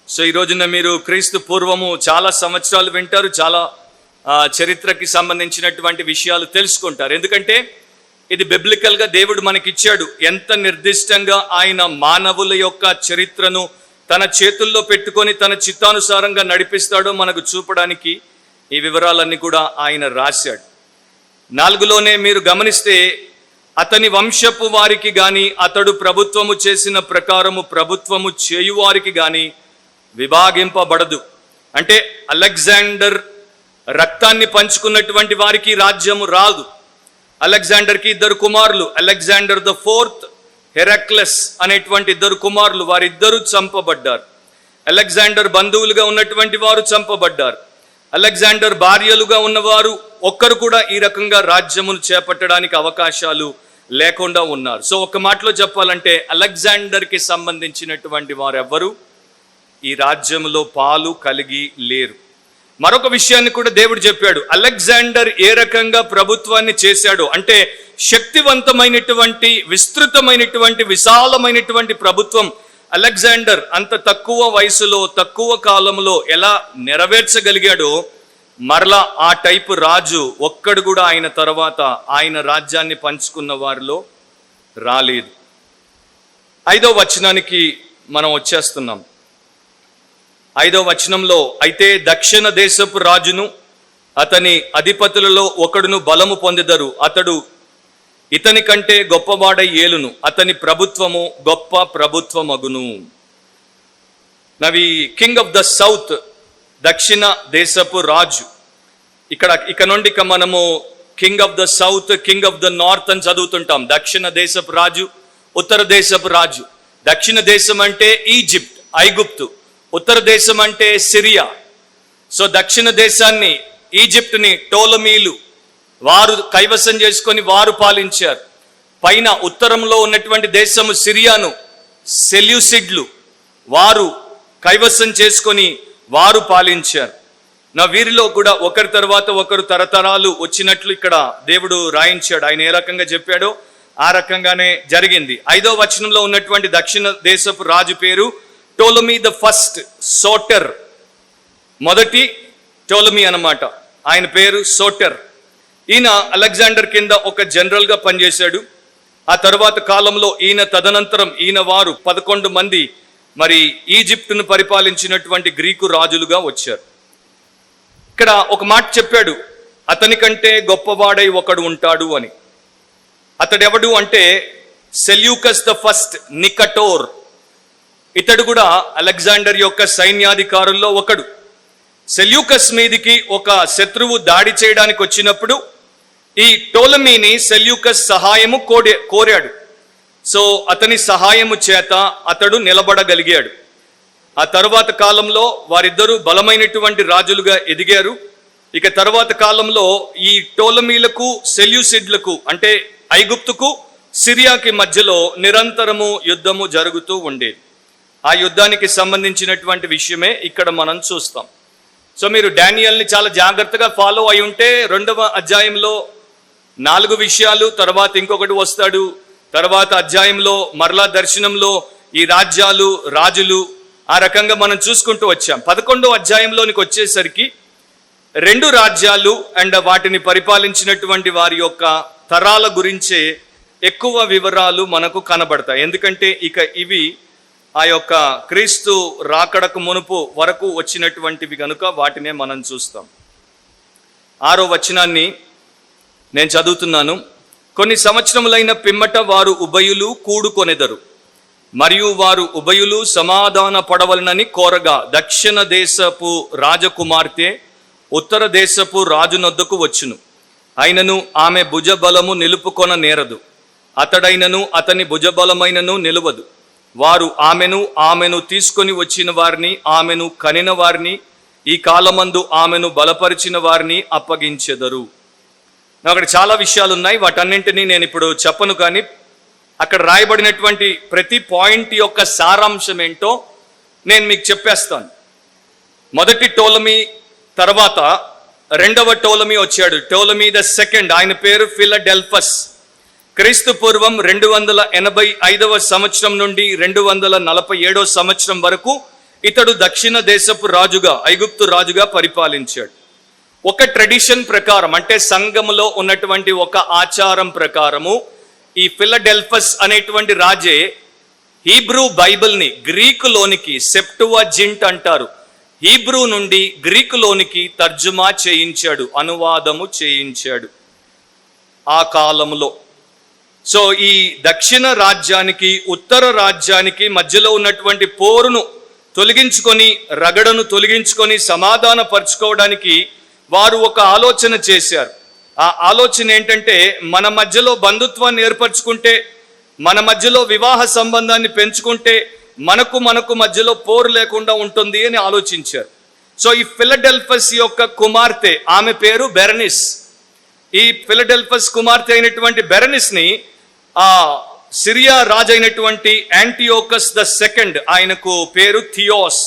సో ఈ రోజున మీరు క్రీస్తు పూర్వము చాలా సంవత్సరాలు వింటారు, చాలా చరిత్రకి సంబంధించినటువంటి విషయాలు తెలుసుకుంటారు. ఎందుకంటే ఇది బిబ్లికల్ గా దేవుడు మనకిచ్చాడు. ఎంత నిర్దిష్టంగా ఆయన మానవుల యొక్క చరిత్రను తన చేతుల్లో పెట్టుకొని తన చిత్తానుసారంగా నడిపిస్తాడో మనకు చూపడానికి ఈ వివరాలన్నీ కూడా ఆయన రాశాడు. 4లోనే మీరు గమనిస్తే అతని వంశపు వారికి గాని, అతడు ప్రభుత్వము చేసిన ప్రకారము ప్రభుత్వము చేయువారికి గాని విభాగింపబడదు. అంటే అలెగ్జాండర్ రక్తాన్ని పంచుకున్నటువంటి వారికి రాజ్యము రాదు. అలెగ్జాండర్కి 2 కుమారులు, అలెగ్జాండర్ ద 4th, హెరాక్లస్ అనేటువంటి 2 కుమారులు, వారిద్దరూ చంపబడ్డారు. అలెగ్జాండర్ బంధువులుగా ఉన్నటువంటి వారు చంపబడ్డారు. అలెగ్జాండర్ భార్యలుగా ఉన్నవారు ఒక్కరు కూడా ఈ రకంగా రాజ్యమును చేపట్టడానికి అవకాశాలు లేకుండా ఉన్నారు. సో ఒక మాటలో చెప్పాలంటే అలెగ్జాండర్కి సంబంధించినటువంటి వారెవ్వరూ ఈ రాజ్యంలో పాలు కలిగి లేరు. మరొక విషయాన్ని కూడా దేవుడు చెప్పాడు. అలెగ్జాండర్ ఏ రకంగా ప్రభుత్వాన్ని చేశాడో, అంటే శక్తివంతమైనటువంటి, విస్తృతమైనటువంటి, విశాలమైనటువంటి ప్రభుత్వం అలెగ్జాండర్ అంత తక్కువ వయసులో, తక్కువ కాలంలో ఎలా నెరవేర్చగలిగాడో, మరలా ఆ టైపు రాజు ఒక్కడు కూడా ఆయన తర్వాత ఆయన రాజ్యాన్ని పంచుకున్న వారిలో రాలేదు. 5వ వచనానికి మనం వచ్చేస్తున్నాం. 5వ వచనంలో, అయితే దక్షిణ దేశపు రాజును అతని అధిపతులలో ఒకడును బలము పొందెదరు, అతడు ఇతని కంటే గొప్పవాడై ఏలును, అతని ప్రభుత్వము గొప్ప ప్రభుత్వమగును. నవి కింగ్ ఆఫ్ ద సౌత్, దక్షిణ దేశపు రాజు. ఇక నుండి మనము king of the south, king of the north అని చదువుతుంటాం. దక్షిణ దేశపు రాజు, ఉత్తర దేశపు రాజు. దక్షిణ దేశం అంటే ఈజిప్ట్, ఐగుప్తు. ఉత్తర దేశం అంటే సిరియా. సో దక్షిణ దేశాన్ని, ఈజిప్ట్ని టోలమీలు వారు కైవసం చేసుకొని వారు పాలించారు. పైన ఉత్తరంలో ఉన్నటువంటి దేశము సిరియాను సెల్యూసిడ్లు వారు కైవసం చేసుకొని వారు పాలించారు. నా వీరిలో కూడా ఒకరి తర్వాత ఒకరు తరతరాలు వచ్చినట్లు ఇక్కడ దేవుడు రాయించాడు. ఆయన ఏ రకంగా చెప్పాడో ఆ రకంగానే జరిగింది. 5వ వచనంలో ఉన్నటువంటి దక్షిణ దేశపు రాజు పేరు టోలమీ ద ఫస్ట్, సోటర్. మొదటి టోలమీ అన్నమాట, ఆయన పేరు సోటర్. ఈయన అలెగ్జాండర్ కింద ఒక జనరల్ గా పనిచేశాడు. ఆ తర్వాత కాలంలో ఈయన తదనంతరం ఈయన వారు 11 మంది మరి ఈజిప్టును పరిపాలించినటువంటి గ్రీకు రాజులుగా వచ్చారు. ఇక్కడ ఒక మాట చెప్పాడు, అతని కంటే గొప్పవాడై ఒకడు ఉంటాడు అని. అతడెవడు అంటే సెల్యూకస్ ద ఫస్ట్ నికటోర్. ఇతడు కూడా అలెగ్జాండర్ యొక్క సైన్యాధికారుల్లో ఒకడు. సెల్యూకస్ మీదికి ఒక శత్రువు దాడి చేయడానికి వచ్చినప్పుడు ఈ టోలమీని సెల్యూకస్ సహాయము కోరాడు. సో అతని సహాయము చేత అతడు నిలబడగలిగాడు. ఆ తరువాత కాలంలో వారిద్దరూ బలమైనటువంటి రాజులుగా ఎదిగారు. ఇక తరువాత కాలంలో ఈ టోలమీలకు సెల్యూసిడ్లకు అంటే ఐగుప్తుకు సిరియాకి మధ్యలో నిరంతరము యుద్ధము జరుగుతూ ఉండేది. ఆ యుద్ధానికి సంబంధించినటువంటి విషయమే ఇక్కడ మనం చూస్తాం. సో మీరు డానియల్ని చాలా జాగ్రత్తగా ఫాలో అయి ఉంటే 2వ అధ్యాయంలో 4 విషయాలు, తర్వాత ఇంకొకటి వస్తాడు. తర్వాత అధ్యాయంలో మరలా దర్శనంలో ఈ రాజ్యాలు, రాజులు, ఆ రకంగా మనం చూసుకుంటూ వచ్చాం. 11వ అధ్యాయంలోనికి వచ్చేసరికి 2 రాజ్యాలు అండ్ వాటిని పరిపాలించినటువంటి వారి యొక్క తరాల గురించే ఎక్కువ వివరాలు మనకు కనబడతాయి. ఎందుకంటే ఇక ఇవి ఆ యొక్క క్రీస్తు రాకడకు మునుపు వరకు వచ్చినటువంటివి కనుక వాటినే మనం చూస్తాం. 6వ వచనాన్ని నేను చదువుతున్నాను. కొన్ని సంవత్సరములైన పిమ్మట వారు ఉభయులు కూడుకొనెదరు, మరియు వారు ఉభయులు సమాధాన పడవలనని కోరగా దక్షిణ దేశపు రాజకుమార్తె ఉత్తర దేశపు రాజునొద్దకు వచ్చును. అయినను ఆమె భుజబలము నిలుపుకొన నేరదు, అతడైనను అతని భుజబలమైనను నిలువదు. వారు ఆమెను తీసుకొని వచ్చిన వారిని, ఆమెను కనిన వారిని, ఈ కాలమందు ఆమెను బలపరిచిన వారిని అప్పగించెదరు. అక్కడ చాలా విషయాలు ఉన్నాయి, వాటన్నింటినీ నేను ఇప్పుడు చెప్పను. కానీ అక్కడ రాయబడినటువంటి ప్రతి పాయింట్ యొక్క సారాంశం ఏంటో నేను మీకు చెప్పేస్తాను. మొదటి టోలమీ తర్వాత 2వ టోలమీ వచ్చాడు, టోలమీ ద సెకండ్. ఆయన పేరు ఫిలడెల్ఫస్. క్రీస్తు పూర్వం 285వ సంవత్సరం నుండి 247వ సంవత్సరం వరకు ఇతడు దక్షిణ దేశపు రాజుగా, ఐగుప్తు రాజుగా పరిపాలించాడు. ఒక ట్రెడిషన్ ప్రకారం, అంటే సంఘములో ఉన్నటువంటి ఒక ఆచారం ప్రకారము ఈ ఫిలడెల్ఫస్ అనేటువంటి రాజే హీబ్రూ బైబిల్ని గ్రీకులోనికి, సెప్టువజింట్ అంటారు, హీబ్రూ నుండి గ్రీకులోనికి తర్జుమా చేయించాడు, అనువాదము చేయించాడు ఆ కాలంలో. సో ఈ దక్షిణ రాజ్యానికి ఉత్తర రాజ్యానికి మధ్యలో ఉన్నటువంటి పోరును తొలగించుకొని, రగడను తొలగించుకొని సమాధాన పరుచుకోవడానికి వారు ఒక ఆలోచన చేశారు. ఆ ఆలోచన ఏంటంటే, మన మధ్యలో బంధుత్వాన్ని ఏర్పరచుకుంటే, మన మధ్యలో వివాహ సంబంధాన్ని పెంచుకుంటే మనకు మధ్యలో పోరు లేకుండా ఉంటుంది అని ఆలోచించారు. సో ఈ ఫిలడెల్ఫస్ యొక్క కుమార్తె, ఆమె పేరు బెరనిస్. ఈ ఫిలడెల్ఫస్ కుమార్తె అయినటువంటి బెరనిస్ ని ఆ సిరియా రాజు అయినటువంటి యాంటియోకస్ ద సెకండ్, ఆయనకు పేరు థియోస్,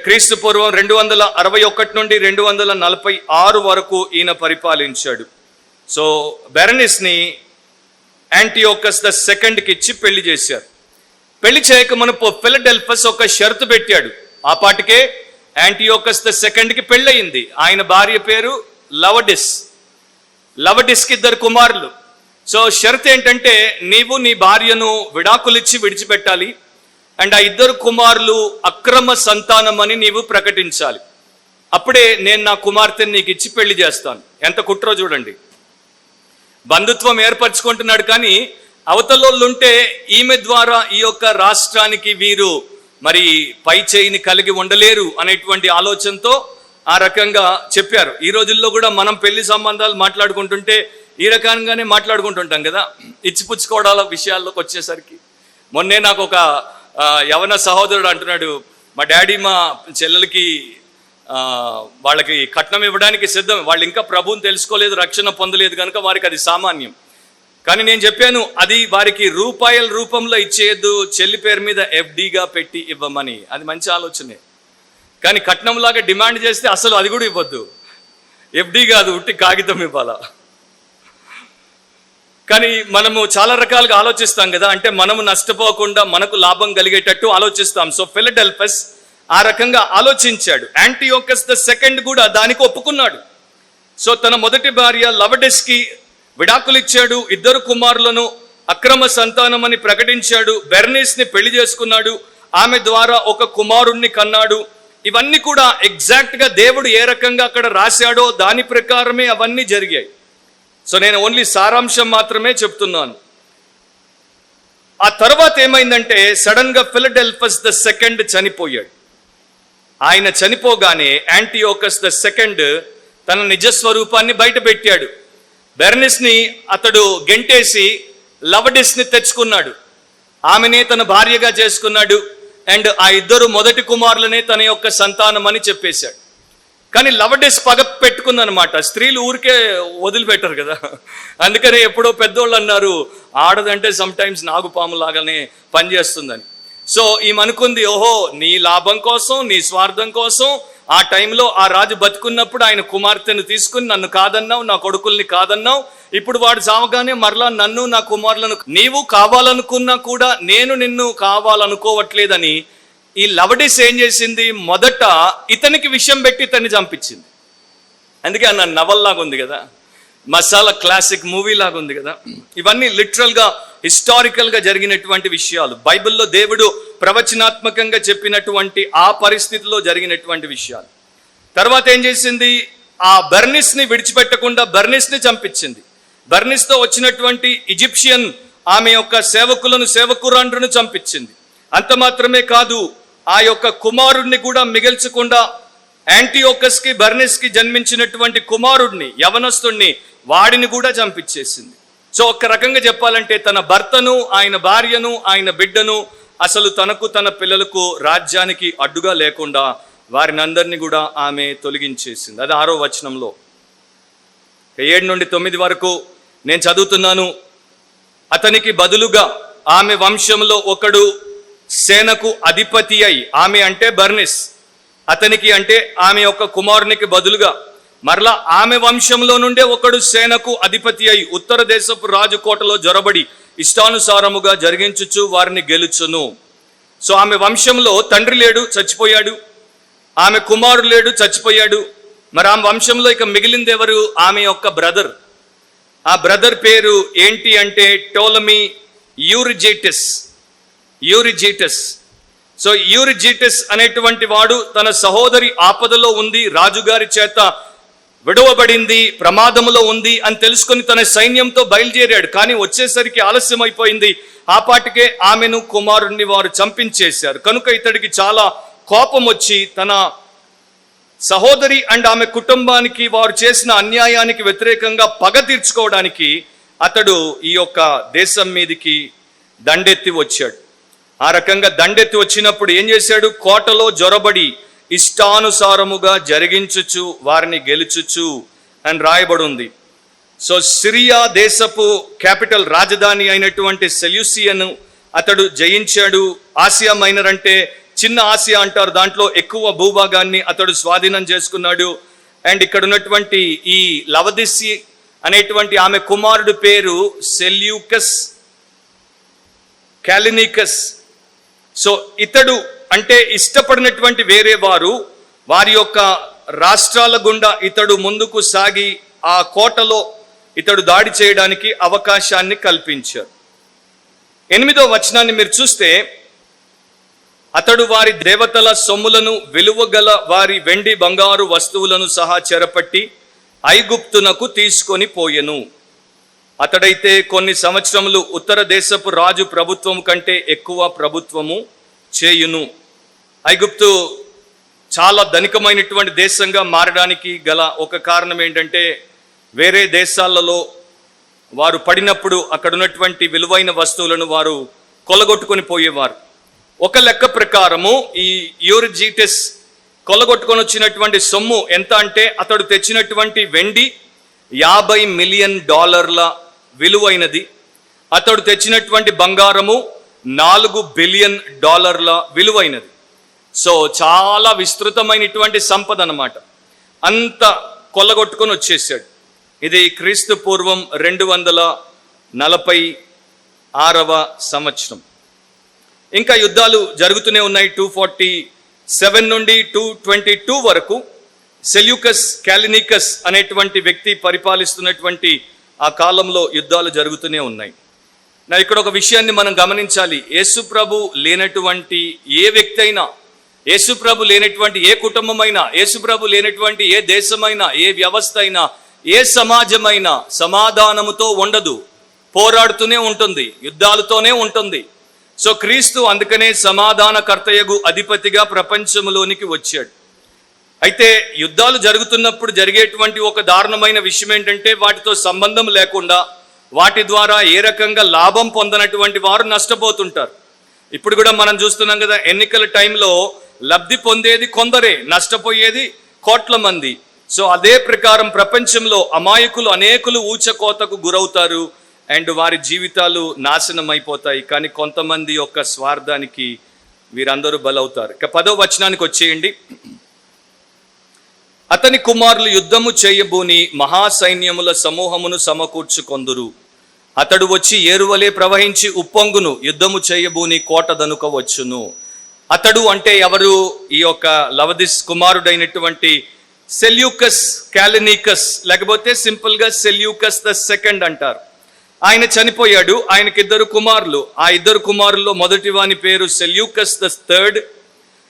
క్రీస్తు పూర్వం 261 నుండి 246 వరకు ఈయన పరిపాలించాడు. సో బెరనిస్ ని యాంటియోకస్ ద సెకండ్కి ఇచ్చి పెళ్లి చేశారు. పెళ్లి చేయక మునుపు ఫిలడెల్ఫస్ ఒక షరతు పెట్టాడు. ఆ పాటికే యాంటియోకస్ ద సెకండ్కి పెళ్ళయింది. ఆయన భార్య పేరు లవడిస్. లవడిస్కి 2 కుమారులు. సో షరతు ఏంటంటే, నీవు నీ భార్యను విడాకులిచ్చి విడిచిపెట్టాలి, అండ్ ఆ 2 కుమారులు అక్రమ సంతానం అని నీవు ప్రకటించాలి. అప్పుడే నేను నా కుమార్తెని నీకు ఇచ్చి పెళ్లి చేస్తాను. ఎంత కుట్రో చూడండి. బంధుత్వం ఏర్పరచుకుంటున్నాడు, కానీ అవతలోళ్ళుంటే ఈమె ద్వారా ఈ యొక్క రాష్ట్రానికి వీరు మరి పై చేయిని కలిగి ఉండలేరు అనేటువంటి ఆలోచనతో ఆ రకంగా చెప్పారు. ఈ రోజుల్లో కూడా మనం పెళ్లి సంబంధాలు మాట్లాడుకుంటుంటే ఈ రకంగానే మాట్లాడుకుంటుంటాం కదా. ఇచ్చిపుచ్చుకోవడాల విషయాల్లోకి వచ్చేసరికి మొన్నే నాకు ఒక యవన సహోదరుడు అంటున్నాడు, మా డాడీ మా చెల్లెలకి వాళ్ళకి కట్నం ఇవ్వడానికి సిద్ధం, వాళ్ళు ఇంకా ప్రభువుని తెలుసుకోలేదు, రక్షణ పొందలేదు కనుక వారికి అది సామాన్యం. కానీ నేను చెప్పాను, అది వారికి రూపాయల రూపంలో ఇచ్చేయద్దు, చెల్లి పేరు మీద ఎఫ్డీగా పెట్టి ఇవ్వమని. అది మంచి ఆలోచనే. కానీ కట్నంలాగా డిమాండ్ చేస్తే అసలు అది కూడా ఇవ్వద్దు. ఎఫ్డీ కాదు, ఉట్టి కాగితం ఇవ్వాలా. కానీ మనము చాలా రకాలుగా ఆలోచిస్తాం కదా, అంటే మనము నష్టపోకుండా మనకు లాభం కలిగేటట్టు ఆలోచిస్తాం. సో ఫిలడెల్ఫస్ ఆ రకంగా ఆలోచించాడు. యాంటియోకస్ ద సెకండ్ కూడా దానికి ఒప్పుకున్నాడు. సో తన మొదటి భార్య లవడిస్కి విడాకులు ఇచ్చాడు, 2 కుమారులను అక్రమ సంతానం అని ప్రకటించాడు. బెర్నిస్ ని పెళ్లి చేసుకున్నాడు, ఆమె ద్వారా ఒక కుమారుణ్ణి కన్నాడు. ఇవన్నీ కూడా ఎగ్జాక్ట్గా దేవుడు ఏ రకంగా అక్కడ రాశాడో దాని ప్రకారమే అవన్నీ జరిగాయి. సో నేను ఓన్లీ సారాంశం మాత్రమే చెప్తున్నాను. ఆ తర్వాత ఏమైందంటే సడన్గా ఫిలడెల్ఫస్ ద సెకండ్ చనిపోయాడు. ఆయన చనిపోగానే యాంటియోకస్ ద సెకండ్ తన నిజస్వరూపాన్ని బయట పెట్టాడు. బెర్నిస్ని అతడు గెంటేసి లవడిస్ని తెచ్చుకున్నాడు. ఆమెనే తన భార్యగా చేసుకున్నాడు. అండ్ ఆ ఇద్దరు మొదటి కుమారులనే తన యొక్క సంతానం అని చెప్పేశాడు. కానీ లవడిస్ పగ పెట్టుకుందనమాట. స్త్రీలు ఊరికే వదిలిపెట్టరు కదా, అందుకనే ఎప్పుడో పెద్దోళ్ళు అన్నారు ఆడదంటే సమ్టైమ్స్ నాగుపాము లాగానే పనిచేస్తుందని. సో ఈమె అనుకుంది, ఓహో నీ లాభం కోసం, నీ స్వార్థం కోసం ఆ టైంలో ఆ రాజు బతుకున్నప్పుడు ఆయన కుమార్తెను తీసుకుని నన్ను కాదన్నావు, నా కొడుకుల్ని కాదన్నావు, ఇప్పుడు వాడు చావగానే మరలా నన్ను నా కుమారులను నీవు కావాలనుకున్నా కూడా నేను నిన్ను కావాలనుకోవట్లేదని ఈ లవడిస్ ఏం చేసింది, మొదట ఇతనికి విషయం పెట్టి ఇతన్ని చంపించింది. అందుకే అన్న నవల్లాగా ఉంది కదా, మసాలా క్లాసిక్ మూవీ లాగా ఉంది కదా. ఇవన్నీ లిటరల్గా హిస్టారికల్గా జరిగినటువంటి విషయాలు, బైబిల్లో దేవుడు ప్రవచనాత్మకంగా చెప్పినటువంటి ఆ పరిస్థితిలో జరిగినటువంటి విషయాలు. తర్వాత ఏం చేసింది, ఆ బెర్నిస్ని విడిచిపెట్టకుండా బెర్నిస్ని చంపించింది. బెర్నిస్తో వచ్చినటువంటి ఈజిప్షియన్ ఆమె యొక్క సేవకురాండ్రును చంపించింది. అంత మాత్రమే కాదు, ఆ యొక్క కుమారుడిని కూడా మిగల్చకుండా యాంటియోకస్కి బెర్నిస్కి జన్మించినటువంటి కుమారుడిని, యవనస్తుడిని, వాడిని కూడా చంపించేసింది. సో ఒక రకంగా చెప్పాలంటే తన భర్తను, ఆయన భార్యను, ఆయన బిడ్డను, అసలు తనకు తన పిల్లలకు రాజ్యానికి అడ్డుగా లేకుండా వారిని అందరినీ కూడా ఆమె తొలగించేసింది. అది 6వ వచనంలో. 7 నుండి 9 వరకు నేను చదువుతున్నాను. అతనికి బదులుగా ఆమె వంశంలో ఒకడు సేనకు అధిపతి అయి, ఆమె అంటే బెర్నిస్, అతనికి అంటే ఆమె యొక్క కుమారునికి బదులుగా మరలా ఆమె వంశంలో నుండే ఒకడు సేనకు అధిపతి అయి ఉత్తర దేశపు రాజు కోటలో జొరబడి ఇష్టానుసారముగా జరిగించుచు వారిని గెలుచును. సో ఆమె వంశంలో తండ్రి లేడు, చచ్చిపోయాడు. ఆమె కుమారుడు లేడు, చచ్చిపోయాడు. మరి ఆమె వంశంలో ఇక మిగిలింది ఎవరు, ఆమె యొక్క బ్రదర్. ఆ బ్రదర్ పేరు ఏంటి అంటే టోలమీ యూరిజిటస్. సో యూరిజిటస్ అనేటువంటి వాడు తన సహోదరి ఆపదలో ఉంది, రాజుగారి చేత విడవబడింది, ప్రమాదములో ఉంది అని తెలుసుకొని తన సైన్యంతో బయలుదేరాడు. కానీ వచ్చేసరికి ఆలస్యం అయిపోయింది. ఆ పాటికే ఆమెను కుమారుణ్ణి వారు చంపించేశారు. కనుక ఇతడికి చాలా కోపం వచ్చి తన సహోదరి అండ్ ఆమె కుటుంబానికి వారు చేసిన అన్యాయానికి వ్యతిరేకంగా పగ తీర్చుకోవడానికి అతడు ఈ యొక్క దేశం మీదికి దండెత్తి వచ్చాడు. ఆ రకంగా దండెత్తి వచ్చినప్పుడు ఏం చేశాడు, కోటలో జొరబడి ఇష్టానుసారముగా జరిగించుచు వారిని గెలుచుచు అని రాయబడి ఉంది. సో సిరియా దేశపు క్యాపిటల్ రాజధాని అయినటువంటి సెల్యూసియను అతడు జయించాడు. ఆసియా మైనర్ అంటే చిన్న ఆసియా అంటారు, దాంట్లో ఎక్కువ భూభాగాన్ని అతడు స్వాధీనం చేసుకున్నాడు. అండ్ ఇక్కడ ఉన్నటువంటి ఈ లవదిసి అనేటువంటి ఆమె కుమారుడు పేరు సెల్యూకస్ క్యాలినికస్. సో ఇతడు అంటే ఇష్టపడినటువంటి వేరే వారి యొక్క రాష్ట్రాల గుండా ఇతడు ముందుకు సాగి ఆ కోటలో ఇతడు దాడి చేయడానికి అవకాశాన్ని కల్పించారు. 8వ వచనాన్ని మీరు చూస్తే, అతడు వారి దేవతల సొమ్ములను, విలువగల వారి వెండి బంగారు వస్తువులను సహా చెరపట్టి ఐగుప్తునకు తీసుకొని పోయెను. అతడైతే కొన్ని సంవత్సరములు ఉత్తర దేశపు రాజు ప్రభుత్వం కంటే ఎక్కువ ప్రభుత్వము చేయును. ఐగుప్తు చాలా ధనికమైనటువంటి దేశంగా మారడానికి గల ఒక కారణం ఏంటంటే, వేరే దేశాలలో వారు పడినప్పుడు అక్కడ ఉన్నటువంటి విలువైన వస్తువులను వారు కొల్లగొట్టుకొని పోయేవారు. ఒక లెక్క ప్రకారము ఈ యూరిజిటస్ కొల్లగొట్టుకొని వచ్చినటువంటి సొమ్ము ఎంత అంటే, అతడు తెచ్చినటువంటి వెండి $50 మిలియన్ విలువైనది. అతడు తెచ్చినటువంటి బంగారము $4 బిలియన్ విలువైనది. సో చాలా విస్తృతమైనటువంటి సంపద అన్నమాట. అంత కొల్లగొట్టుకొని వచ్చేసాడు. ఇది క్రీస్తు పూర్వం 246వ సంవత్సరం. ఇంకా యుద్ధాలు జరుగుతూనే ఉన్నాయి. 247 నుండి 222 వరకు సెల్యూకస్ క్యాలినికస్ అనేటువంటి వ్యక్తి పరిపాలిస్తున్నటువంటి ఆ కాలంలో యుద్ధాలు జరుగుతూనే ఉన్నాయి. ఇక్కడ ఒక విషయాన్ని మనం గమనించాలి. యేసు ప్రభు లేనటువంటి ఏ వ్యక్తి అయినా, యేసుప్రభు లేనటువంటి ఏ కుటుంబమైనా, యేసుప్రభు లేనటువంటి ఏ దేశమైనా, ఏ వ్యవస్థ అయినా, ఏ సమాజమైనా సమాధానముతో ఉండదు, పోరాడుతూనే ఉంటుంది, యుద్ధాలతోనే ఉంటుంది. సో క్రీస్తు అందుకనే సమాధానకర్తయగు అధిపతిగా ప్రపంచంలోనికి వచ్చాడు. అయితే యుద్ధాలు జరుగుతున్నప్పుడు జరిగేటువంటి ఒక దారుణమైన విషయం ఏంటంటే, వాటితో సంబంధం లేకుండా వాటి ద్వారా ఏ రకంగా లాభం పొందనటువంటి వారు నష్టపోతుంటారు. ఇప్పుడు కూడా మనం చూస్తున్నాం కదా, ఎన్నికల టైంలో లబ్ధి పొందేది కొందరే, నష్టపోయేది కోట్ల మంది. సో అదే ప్రకారం ప్రపంచంలో అమాయకులు అనేకులు ఊచకోతకు గురవుతారు అండ్ వారి జీవితాలు నాశనం అయిపోతాయి. కానీ కొంతమంది యొక్క స్వార్థానికి వీరందరూ బలవుతారు. ఇక 10వ వచనానికి వచ్చేయండి. అతని కుమారులు యుద్ధము చేయబూని మహాసైన్యముల సమూహమును సమకూర్చుకొందురు. అతడు వచ్చి ఏరువలే ప్రవహించి ఉప్పొంగును, యుద్ధము చేయబూని కోట దనుక వచ్చును. అతడు అంటే ఎవరు? ఈ యొక్క లవదిస్ కుమారుడైనటువంటి సెల్యూకస్ క్యాలినికస్, లేకపోతే సింపుల్ గా సెల్యూకస్ ద సెకండ్ అంటారు. ఆయన చనిపోయాడు. ఆయనకి 2 కుమారులు. ఆ 2 కుమారుల్లో మొదటి వాని పేరు సెల్యూకస్ ద థర్డ్.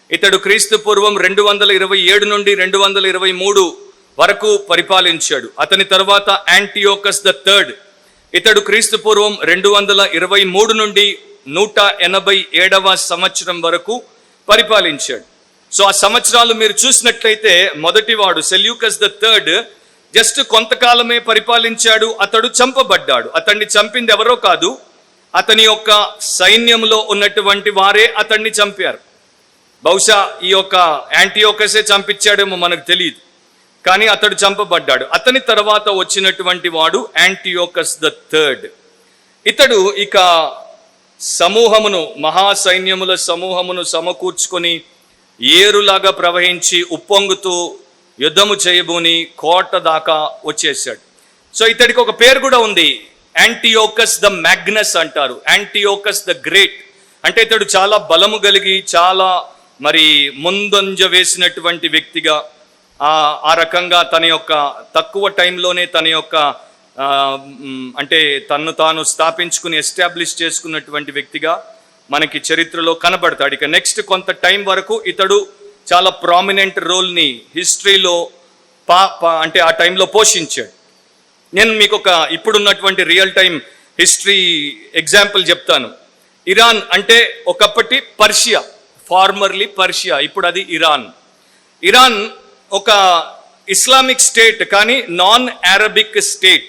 ఇతడు క్రీస్తు పూర్వం 227 నుండి 223 వరకు పరిపాలించాడు. అతని తర్వాత యాంటియోకస్ ద థర్డ్. ఇతడు క్రీస్తు పూర్వం 223 నుండి 187వ సంవత్సరం వరకు పరిపాలించాడు. సో ఆ సంవత్సరాలు మీరు చూసినట్లయితే మొదటివాడు సెల్యూకస్ ద థర్డ్ జస్ట్ కొంతకాలమే పరిపాలించాడు. అతడు చంపబడ్డాడు. అతన్ని చంపింది ఎవరో కాదు, అతని యొక్క సైన్యంలో ఉన్నటువంటి వారే అతన్ని చంపారు. బహుశా ఈ యొక్క యాంటియోకసే చంపించాడేమో మనకు తెలియదు, కానీ అతడు చంపబడ్డాడు. అతని తర్వాత వచ్చినటువంటి వాడు యాంటియోకస్ ద థర్డ్. ఇతడు ఇక సమూహమును, మహాసైన్యముల సమూహమును సమకూర్చుకొని ఏరులాగా ప్రవహించి ఉప్పొంగుతూ యుద్ధము చేయబోని కోట దాకా వచ్చేసాడు. సో ఇతడికి ఒక పేరు కూడా ఉంది, యాంటియోకస్ ద మ్యాగ్నస్ అంటారు, యాంటియోకస్ ద గ్రేట్. అంటే ఇతడు చాలా బలము కలిగి, చాలా మరి ముందంజ వేసినటువంటి వ్యక్తిగా, ఆ రకంగా తన యొక్క తక్కువ టైంలోనే తన యొక్క అంటే తన్ను తాను స్థాపించుకుని ఎస్టాబ్లిష్ చేసుకున్నటువంటి వ్యక్తిగా మనకి చరిత్రలో కనబడతాడు. ఇక నెక్స్ట్ కొంత టైం వరకు ఇతడు చాలా ప్రామినెంట్ రోల్ని హిస్టరీలో అంటే ఆ టైంలో పోషించాడు. నేను మీకు ఒక ఇప్పుడున్నటువంటి రియల్ టైం హిస్టరీ ఎగ్జాంపుల్ చెప్తాను. ఇరాన్ అంటే ఒకప్పటి పర్షియా, ఫార్మర్లీ పర్షియా, ఇప్పుడు అది ఇరాన్. ఇరాన్ ఒక ఇస్లామిక్ స్టేట్, కానీ నాన్ అరబిక్ స్టేట్.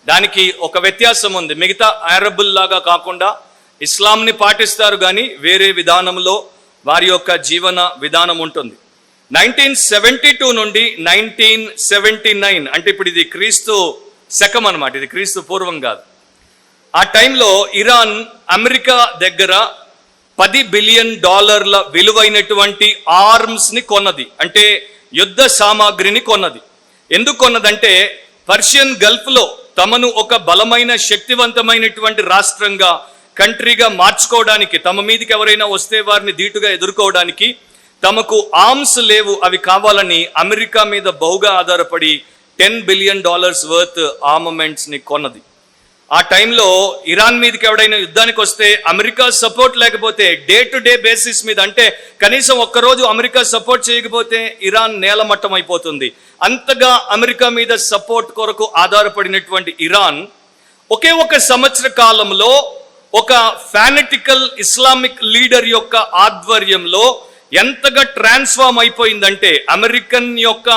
దానికి ఒక వ్యత్యాసం ఉంది. మిగతా అరబుల్లాగా కాకుండా ఇస్లాంని పాటిస్తారు, కానీ వేరే విధానంలో వారి యొక్క జీవన విధానం ఉంటుంది. 1972 నుండి 1979 అంటే ఇప్పుడు ఇది క్రీస్తు శకం అన్నమాట, ఇది క్రీస్తు పూర్వం కాదు. ఆ టైంలో ఇరాన్ అమెరికా దగ్గర $10 బిలియన్ విలువైనటువంటి ఆర్మ్స్ని కొన్నది, అంటే యుద్ధ సామాగ్రిని కొన్నది. ఎందుకు కొన్నదంటే పర్షియన్ గల్ఫ్లో తమను ఒక బలమైన శక్తివంతమైనటువంటి రాష్ట్రంగా, కంట్రీగా మార్చుకోవడానికి, తమ మీదకి ఎవరైనా వస్తే వారిని ధీటుగా ఎదుర్కోవడానికి తమకు ఆర్మ్స్ లేవు, అవి కావాలని అమెరికా మీద బహుగా ఆధారపడి $10 బిలియన్ వర్త్ ఆర్మమెంట్స్ని కొన్నది. ఆ టైంలో ఇరాన్ మీదకి ఎవడైనా యుద్ధానికి వస్తే అమెరికా సపోర్ట్ లేకపోతే, డే టు డే బేసిస్ మీద, అంటే కనీసం ఒక్కరోజు అమెరికా సపోర్ట్ చేయకపోతే ఇరాన్ నేలమట్టం అయిపోతుంది. అంతగా అమెరికా మీద సపోర్ట్ కొరకు ఆధారపడినటువంటి ఇరాన్ ఒకే ఒక సంవత్సర కాలంలో ఒక ఫానటికల్ ఇస్లామిక్ లీడర్ యొక్క ఆధ్వర్యంలో ఎంతగా ట్రాన్స్ఫార్మ్ అయిపోయిందంటే, అమెరికన్ యొక్క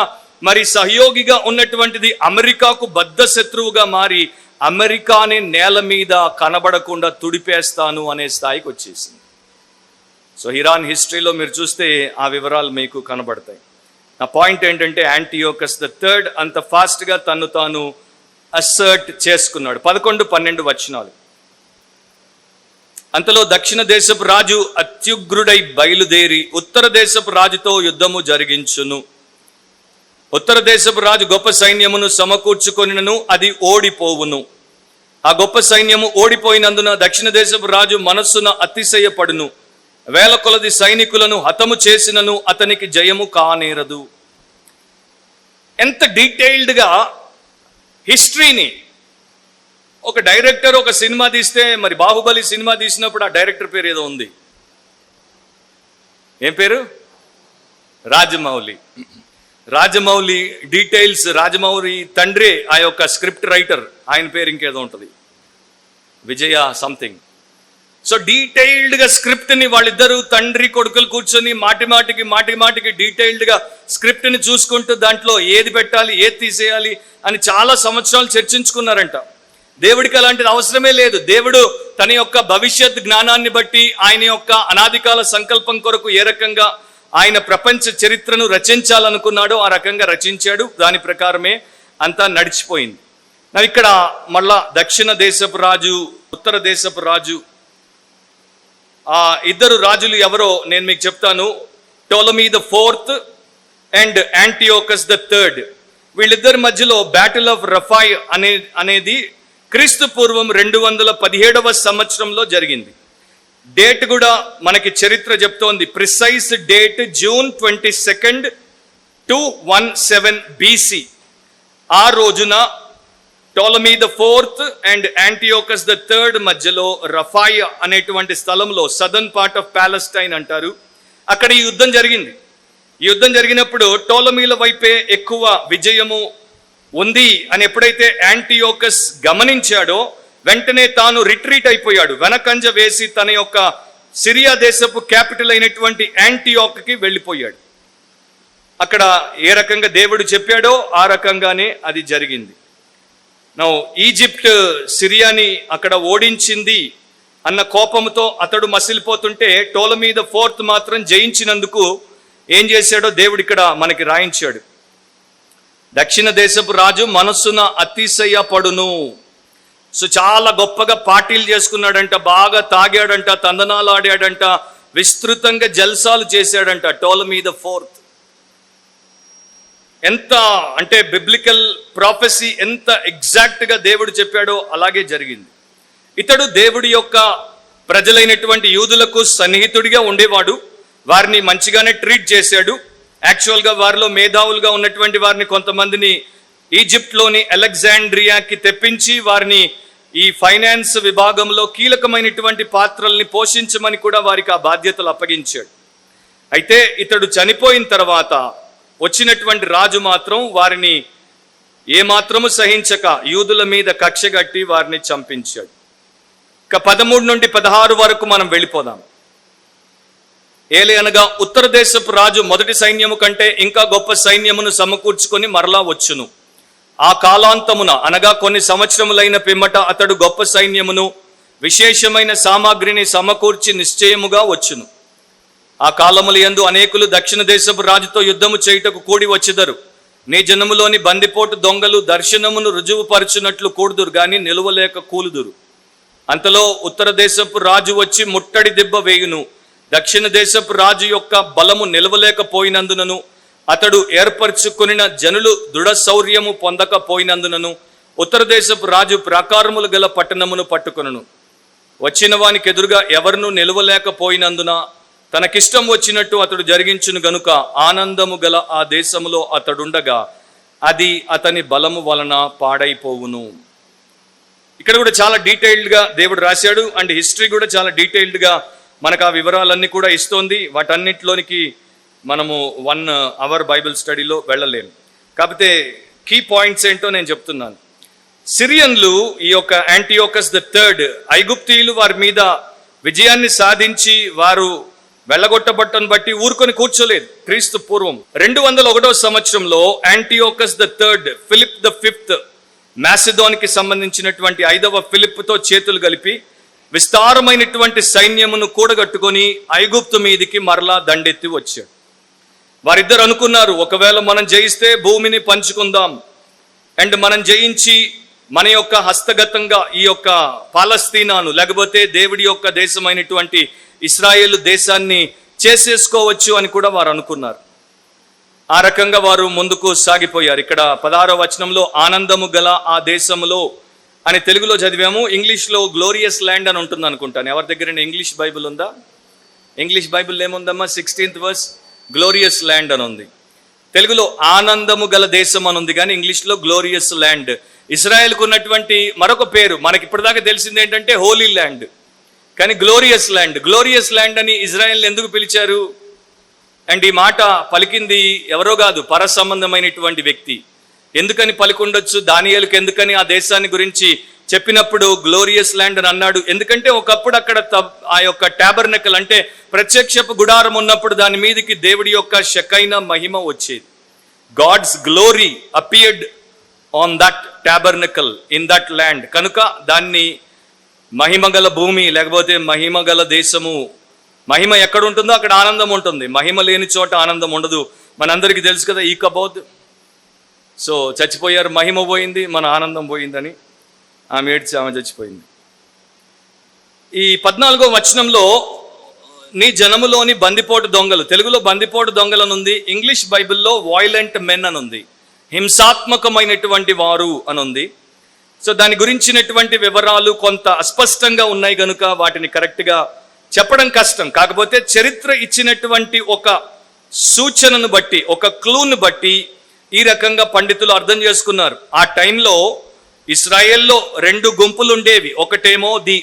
మరి సహయోగిగా ఉన్నటువంటిది అమెరికాకు బద్ధ శత్రువుగా మారి అమెరికాని నేల మీద కనబడకుండా తుడిపేస్తాను అనే స్థాయికి వచ్చేసింది. సో ఇరాన్ హిస్టరీలో మీరు చూస్తే ఆ వివరాలు మీకు కనబడతాయి. నా పాయింట్ ఏంటంటే, యాంటియోకస్ ద థర్డ్ అంత ఫాస్ట్గా తను తాను అసర్ట్ చేసుకున్నాడు. 11-12 వచనాలు. అంతలో దక్షిణ దేశపు రాజు అత్యుగ్రుడై బయలుదేరి ఉత్తర దేశపు రాజుతో యుద్ధము జరిగించును. ఉత్తర దేశపు రాజు గొప్ప సైన్యమును సమకూర్చుకొనినను అది ఓడిపోవును. ఆ గొప్ప సైన్యము ఓడిపోయినందున దక్షిణ దేశపు రాజు మనస్సున అతిశయపడును. వేల కొలది సైనికులను హతము చేసినను అతనికి జయము కానేరదు. ఎంత డీటెయిల్డ్గా హిస్టరీని ఒక డైరెక్టర్ ఒక సినిమా తీస్తే, మరి బాహుబలి సినిమా తీసినప్పుడు ఆ డైరెక్టర్ పేరు ఏదో ఉంది, ఏం పేరు? రాజమౌళి డీటెయిల్స్, రాజమౌళి తండ్రి ఆ యొక్క స్క్రిప్ట్ రైటర్, ఆయన పేరు ఇంకేదో ఉంటుంది, విజయ సంథింగ్. సో డీటెయిల్డ్గా స్క్రిప్ట్ని వాళ్ళిద్దరూ తండ్రి కొడుకులు కూర్చొని మాటి మాటికి డీటెయిల్డ్గా స్క్రిప్ట్ని చూసుకుంటూ దాంట్లో ఏది పెట్టాలి, ఏది తీసేయాలి అని చాలా సంవత్సరాలు చర్చించుకున్నారంట. దేవుడికి అలాంటిది అవసరమే లేదు. దేవుడు తన యొక్క భవిష్యత్ జ్ఞానాన్ని బట్టి ఆయన యొక్క అనాదికాల సంకల్పం కొరకు ఏ రకంగా ఆయన ప్రపంచ చరిత్రను రచించాలనుకున్నాడో ఆ రకంగా రచించాడు. దాని ప్రకారమే అంతా నడిచిపోయింది. ఇక్కడ మళ్ళా దక్షిణ దేశపు రాజు, ఉత్తర దేశపు రాజు, ఆ ఇద్దరు రాజులు ఎవరో నేను మీకు చెప్తాను. Ptolemy the fourth and Antiochus the third. వీళ్ళిద్దరి మధ్యలో బ్యాటిల్ ఆఫ్ రఫాయ్ అనేది క్రీస్తు పూర్వం 217వ సంవత్సరంలో జరిగింది. డేట్ కూడా మనకి చరిత్ర చెప్తోంది. Precise date June 22, 217 BC. ఆ రోజున Ptolemy the fourth and Antiochus the third మధ్యలో రఫాయ్ అనేటువంటి స్థలంలో, సదర్న్ పార్ట్ ఆఫ్ ప్యాలెస్టైన్ అంటారు, అక్కడ ఈ యుద్ధం జరిగింది. ఈ యుద్ధం జరిగినప్పుడు టోలమీల వైపే ఎక్కువ విజయము ఉంది అని ఎప్పుడైతే యాంటియోకస్ గమనించాడో వెంటనే తాను రిట్రీట్ అయిపోయాడు. వెనకంజ వేసి తన యొక్క సిరియా దేశపు క్యాపిటల్ అయినటువంటి యాంటియోక్కి వెళ్ళిపోయాడు. అక్కడ ఏ రకంగా దేవుడు చెప్పాడో ఆ రకంగానే అది జరిగింది. ఈజిప్ట్ సిరియాని అక్కడ ఓడించింది అన్న కోపంతో అతడు మసిలిపోతుంటే టోలమీ ద ఫోర్త్ మాత్రం జయించినందుకు ఏం చేశాడో దేవుడు ఇక్కడ మనకి రాయించాడు. దక్షిణ దేశపు రాజు మనస్సున అతిశయపడును. సో చాలా గొప్పగా పార్టీలు చేసుకున్నాడంట, బాగా తాగాడంట, తందనాలు ఆడాడంట, విస్తృతంగా జల్సాలు చేశాడంట టోలమీ ద ఫోర్త్. ఎంత అంటే బిబ్లికల్ ప్రాఫెసీ ఎంత ఎగ్జాక్ట్గా దేవుడు చెప్పాడో అలాగే జరిగింది. ఇతడు దేవుడి యొక్క ప్రజలైనటువంటి యూదులకు సన్నిహితుడిగా ఉండేవాడు. వారిని మంచిగానే ట్రీట్ చేశాడు. యాక్చువల్గా వారిలో మేధావులుగా ఉన్నటువంటి వారిని కొంతమందిని ఈజిప్ట్లోని అలెగ్జాండ్రియాకి తెప్పించి వారిని ఈ ఫైనాన్స్ విభాగంలో కీలకమైనటువంటి పాత్రల్ని పోషించమని కూడా వారికి ఆ బాధ్యతలు అప్పగించాడు. అయితే ఇతడు చనిపోయిన తర్వాత వచ్చినటువంటి రాజు మాత్రం వారిని ఏమాత్రము సహించక యూదుల మీద కక్షగట్టి వారిని చంపించాడు. ఇక 13 నుండి 16 వరకు మనం వెళ్ళిపోదాం. ఏలయనగా ఉత్తర దేశపు రాజు మొదటి సైన్యము కంటే ఇంకా గొప్ప సైన్యమును సమకూర్చుకొని మరలా వచ్చును. ఆ కాలాంతమున అనగా కొన్ని సంవత్సరములైన పిమ్మట అతడు గొప్ప సైన్యమును విశేషమైన సామాగ్రిని సమకూర్చి నిశ్చయముగా వచ్చును. ఆ కాలముల యందు అనేకులు దక్షిణ దేశపు రాజుతో యుద్ధము చేయుటకు కూడి వచ్చెదరు. నీ జనములోని బందిపోటు దొంగలు దర్శనమును రుజువుపరచునట్లు కూడుదురు గాని నిలువలేక కూలుదురు. అంతలో ఉత్తర దేశపు రాజు వచ్చి ముట్టడి దెబ్బ వేయును. దక్షిణ దేశపు రాజు యొక్క బలము నిలవలేకపోయినందునను అతడు ఏర్పరచుకున్న జనులు దృఢ శౌర్యము పొందకపోయినందునను ఉత్తర దేశపు రాజు ప్రాకారములు గల పట్టణమును పట్టుకొనును. వచ్చిన వానికి ఎదురుగా ఎవరును నిలవలేకపోయినందున తనకిష్టం వచ్చినట్టు అతడు జరిగించును గనుక ఆనందము గల ఆ దేశములో అతడుండగా అది అతని బలము వలన పాడైపోవును. ఇక్కడ కూడా చాలా డీటెయిల్డ్గా దేవుడు రాశాడు. అండ్ హిస్టరీ కూడా చాలా డీటెయిల్డ్గా మనకు ఆ వివరాలన్నీ కూడా ఇస్తోంది. వాటన్నిటిలోనికి మనము 1 అవర్ బైబిల్ స్టడీలో వెళ్ళలేము. కాకపోతే కీ పాయింట్స్ ఏంటో నేను చెప్తున్నాను. సిరియన్లు ఈ యొక్క యాంటియోకస్ ద థర్డ్ ఐగుప్తీయులు వారి మీద విజయాన్ని సాధించి వారు వెళ్ళగొట్టబట్టను బట్టి ఊరుకొని కూర్చోలేదు. క్రీస్తు పూర్వం 201వ సంవత్సరంలో Antiochus the third Philip the fifth మాసిదోనికి సంబంధించినటువంటి 5వ ఫిలిప్తో చేతులు కలిపి విస్తారమైనటువంటి సైన్యమును కూడగట్టుకొని ఐగుప్తు మీదికి మరలా దండెత్తి వచ్చాడు. వారిద్దరు అనుకున్నారు, ఒకవేళ మనం జయిస్తే భూమిని పంచుకుందాం అండ్ మనం జయించి మన యొక్క హస్తగతంగా ఈ యొక్క పాలస్తీనాను లేకపోతే దేవుడి యొక్క దేశమైనటువంటి ఇశ్రాయేలు దేశాన్ని చేసేసుకోవచ్చు అని కూడా వారు అనుకున్నారు. ఆ రకంగా వారు ముందుకు సాగిపోయారు. ఇక్కడ 16వ వచనంలో ఆనందము గల ఆ దేశములో అని తెలుగులో చదివాము. ఇంగ్లీష్లో గ్లోరియస్ ల్యాండ్ అని ఉంటుంది అనుకుంటాను. ఎవరి దగ్గర ఇంగ్లీష్ బైబిల్ ఉందా? ఇంగ్లీష్ బైబిల్ ఏముందమ్మా? 16th verse గ్లోరియస్ ల్యాండ్ అని ఉంది. తెలుగులో ఆనందము గల దేశం అని ఉంది, కానీ ఇంగ్లీష్లో గ్లోరియస్ ల్యాండ్. ఇజ్రాయెల్కు ఉన్నటువంటి మరొక పేరు మనకి ఇప్పటిదాకా తెలిసింది ఏంటంటే హోలీ ల్యాండ్, కానీ గ్లోరియస్ ల్యాండ్. గ్లోరియస్ ల్యాండ్ అని ఇజ్రాయెల్ ఎందుకు పిలిచారు అండ్ ఈ మాట పలికింది ఎవరో కాదు, పర సంబంధమైనటువంటి వ్యక్తి. ఎందుకని పలికుండొచ్చు? దానియేలుకి ఎందుకని ఆ దేశాన్ని గురించి చెప్పినప్పుడు గ్లోరియస్ ల్యాండ్ అని అన్నాడు? ఎందుకంటే ఒకప్పుడు అక్కడ ఆ యొక్క టాబర్నకల్ అంటే ప్రత్యక్షపు గుడారం ఉన్నప్పుడు దాని మీదకి దేవుడి యొక్క షకైనా మహిమ వచ్చేది. God's glory appeared on that tabernacle in that land. కనుక దాన్ని మహిమగల భూమి లేకపోతే మహిమగల దేశము. మహిమ ఎక్కడ ఉంటుందో అక్కడ ఆనందం ఉంటుంది, మహిమ లేని చోట ఆనందం ఉండదు. మనందరికీ తెలుసు కదా ఈ కబోద్. సో చచ్చిపోయారు, మహిమ పోయింది, మన ఆనందం పోయిందని ఆమె ఏడ్చి ఆమె చచ్చిపోయింది. ఈ 14వ వచనంలో నీ జనములోని బందిపోటు దొంగలు, తెలుగులో బందిపోటు దొంగలు అని ఉంది, ఇంగ్లీష్ బైబిల్లో వాయిలెంట్ మెన్ అని ఉంది, హింసాత్మకమైనటువంటి వారు అని ఉంది. సో దాని గురించినటువంటి వివరాలు కొంత అస్పష్టంగా ఉన్నాయి కనుక వాటిని కరెక్ట్గా చెప్పడం కష్టం. కాకపోతే చరిత్ర ఇచ్చినటువంటి ఒక సూచనను బట్టి, ఒక క్లూను బట్టి ఈ రకంగా పండితులు అర్థం చేసుకున్నారు. ఆ టైంలో ఇస్రాయేల్లో 2 గుంపులు ఉండేవి. ఒకటేమో ది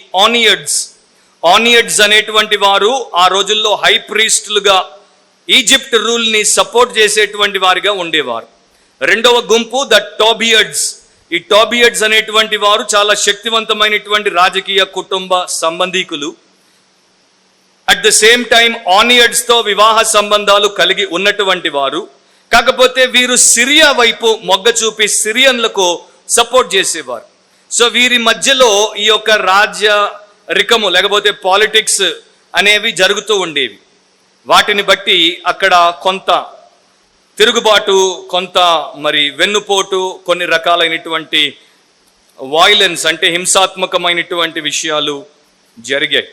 ఆనియడ్స్ అనేటువంటి వారు ఆ రోజుల్లో హై ప్రీస్టులుగా ఈజిప్ట్ రూల్ని సపోర్ట్ చేసేటువంటి వారిగా ఉండేవారు. రెండవ గుంపు ద టోబియడ్స్. ఈ టోబియడ్స్ అనేటువంటి వారు చాలా శక్తివంతమైనటువంటి రాజకీయ కుటుంబ సంబంధీకులు. అట్ ద సేమ్ టైం ఆనియడ్స్తో వివాహ సంబంధాలు కలిగి ఉన్నటువంటి వారు. కాకపోతే వీరు సిరియా వైపు మొగ్గ చూపి సిరియన్లకు సపోర్ట్ చేసేవారు. సో వీరి మధ్యలో ఈ యొక్క రాజ్యరికము లేకపోతే పాలిటిక్స్ అనేవి జరుగుతూ ఉండేవి. వాటిని బట్టి అక్కడ కొంత తిరుగుబాటు, కొంత మరి వెన్నుపోటు, కొన్ని రకాలైనటువంటి వాయిలెన్స్ అంటే హింసాత్మకమైనటువంటి విషయాలు జరిగాయి.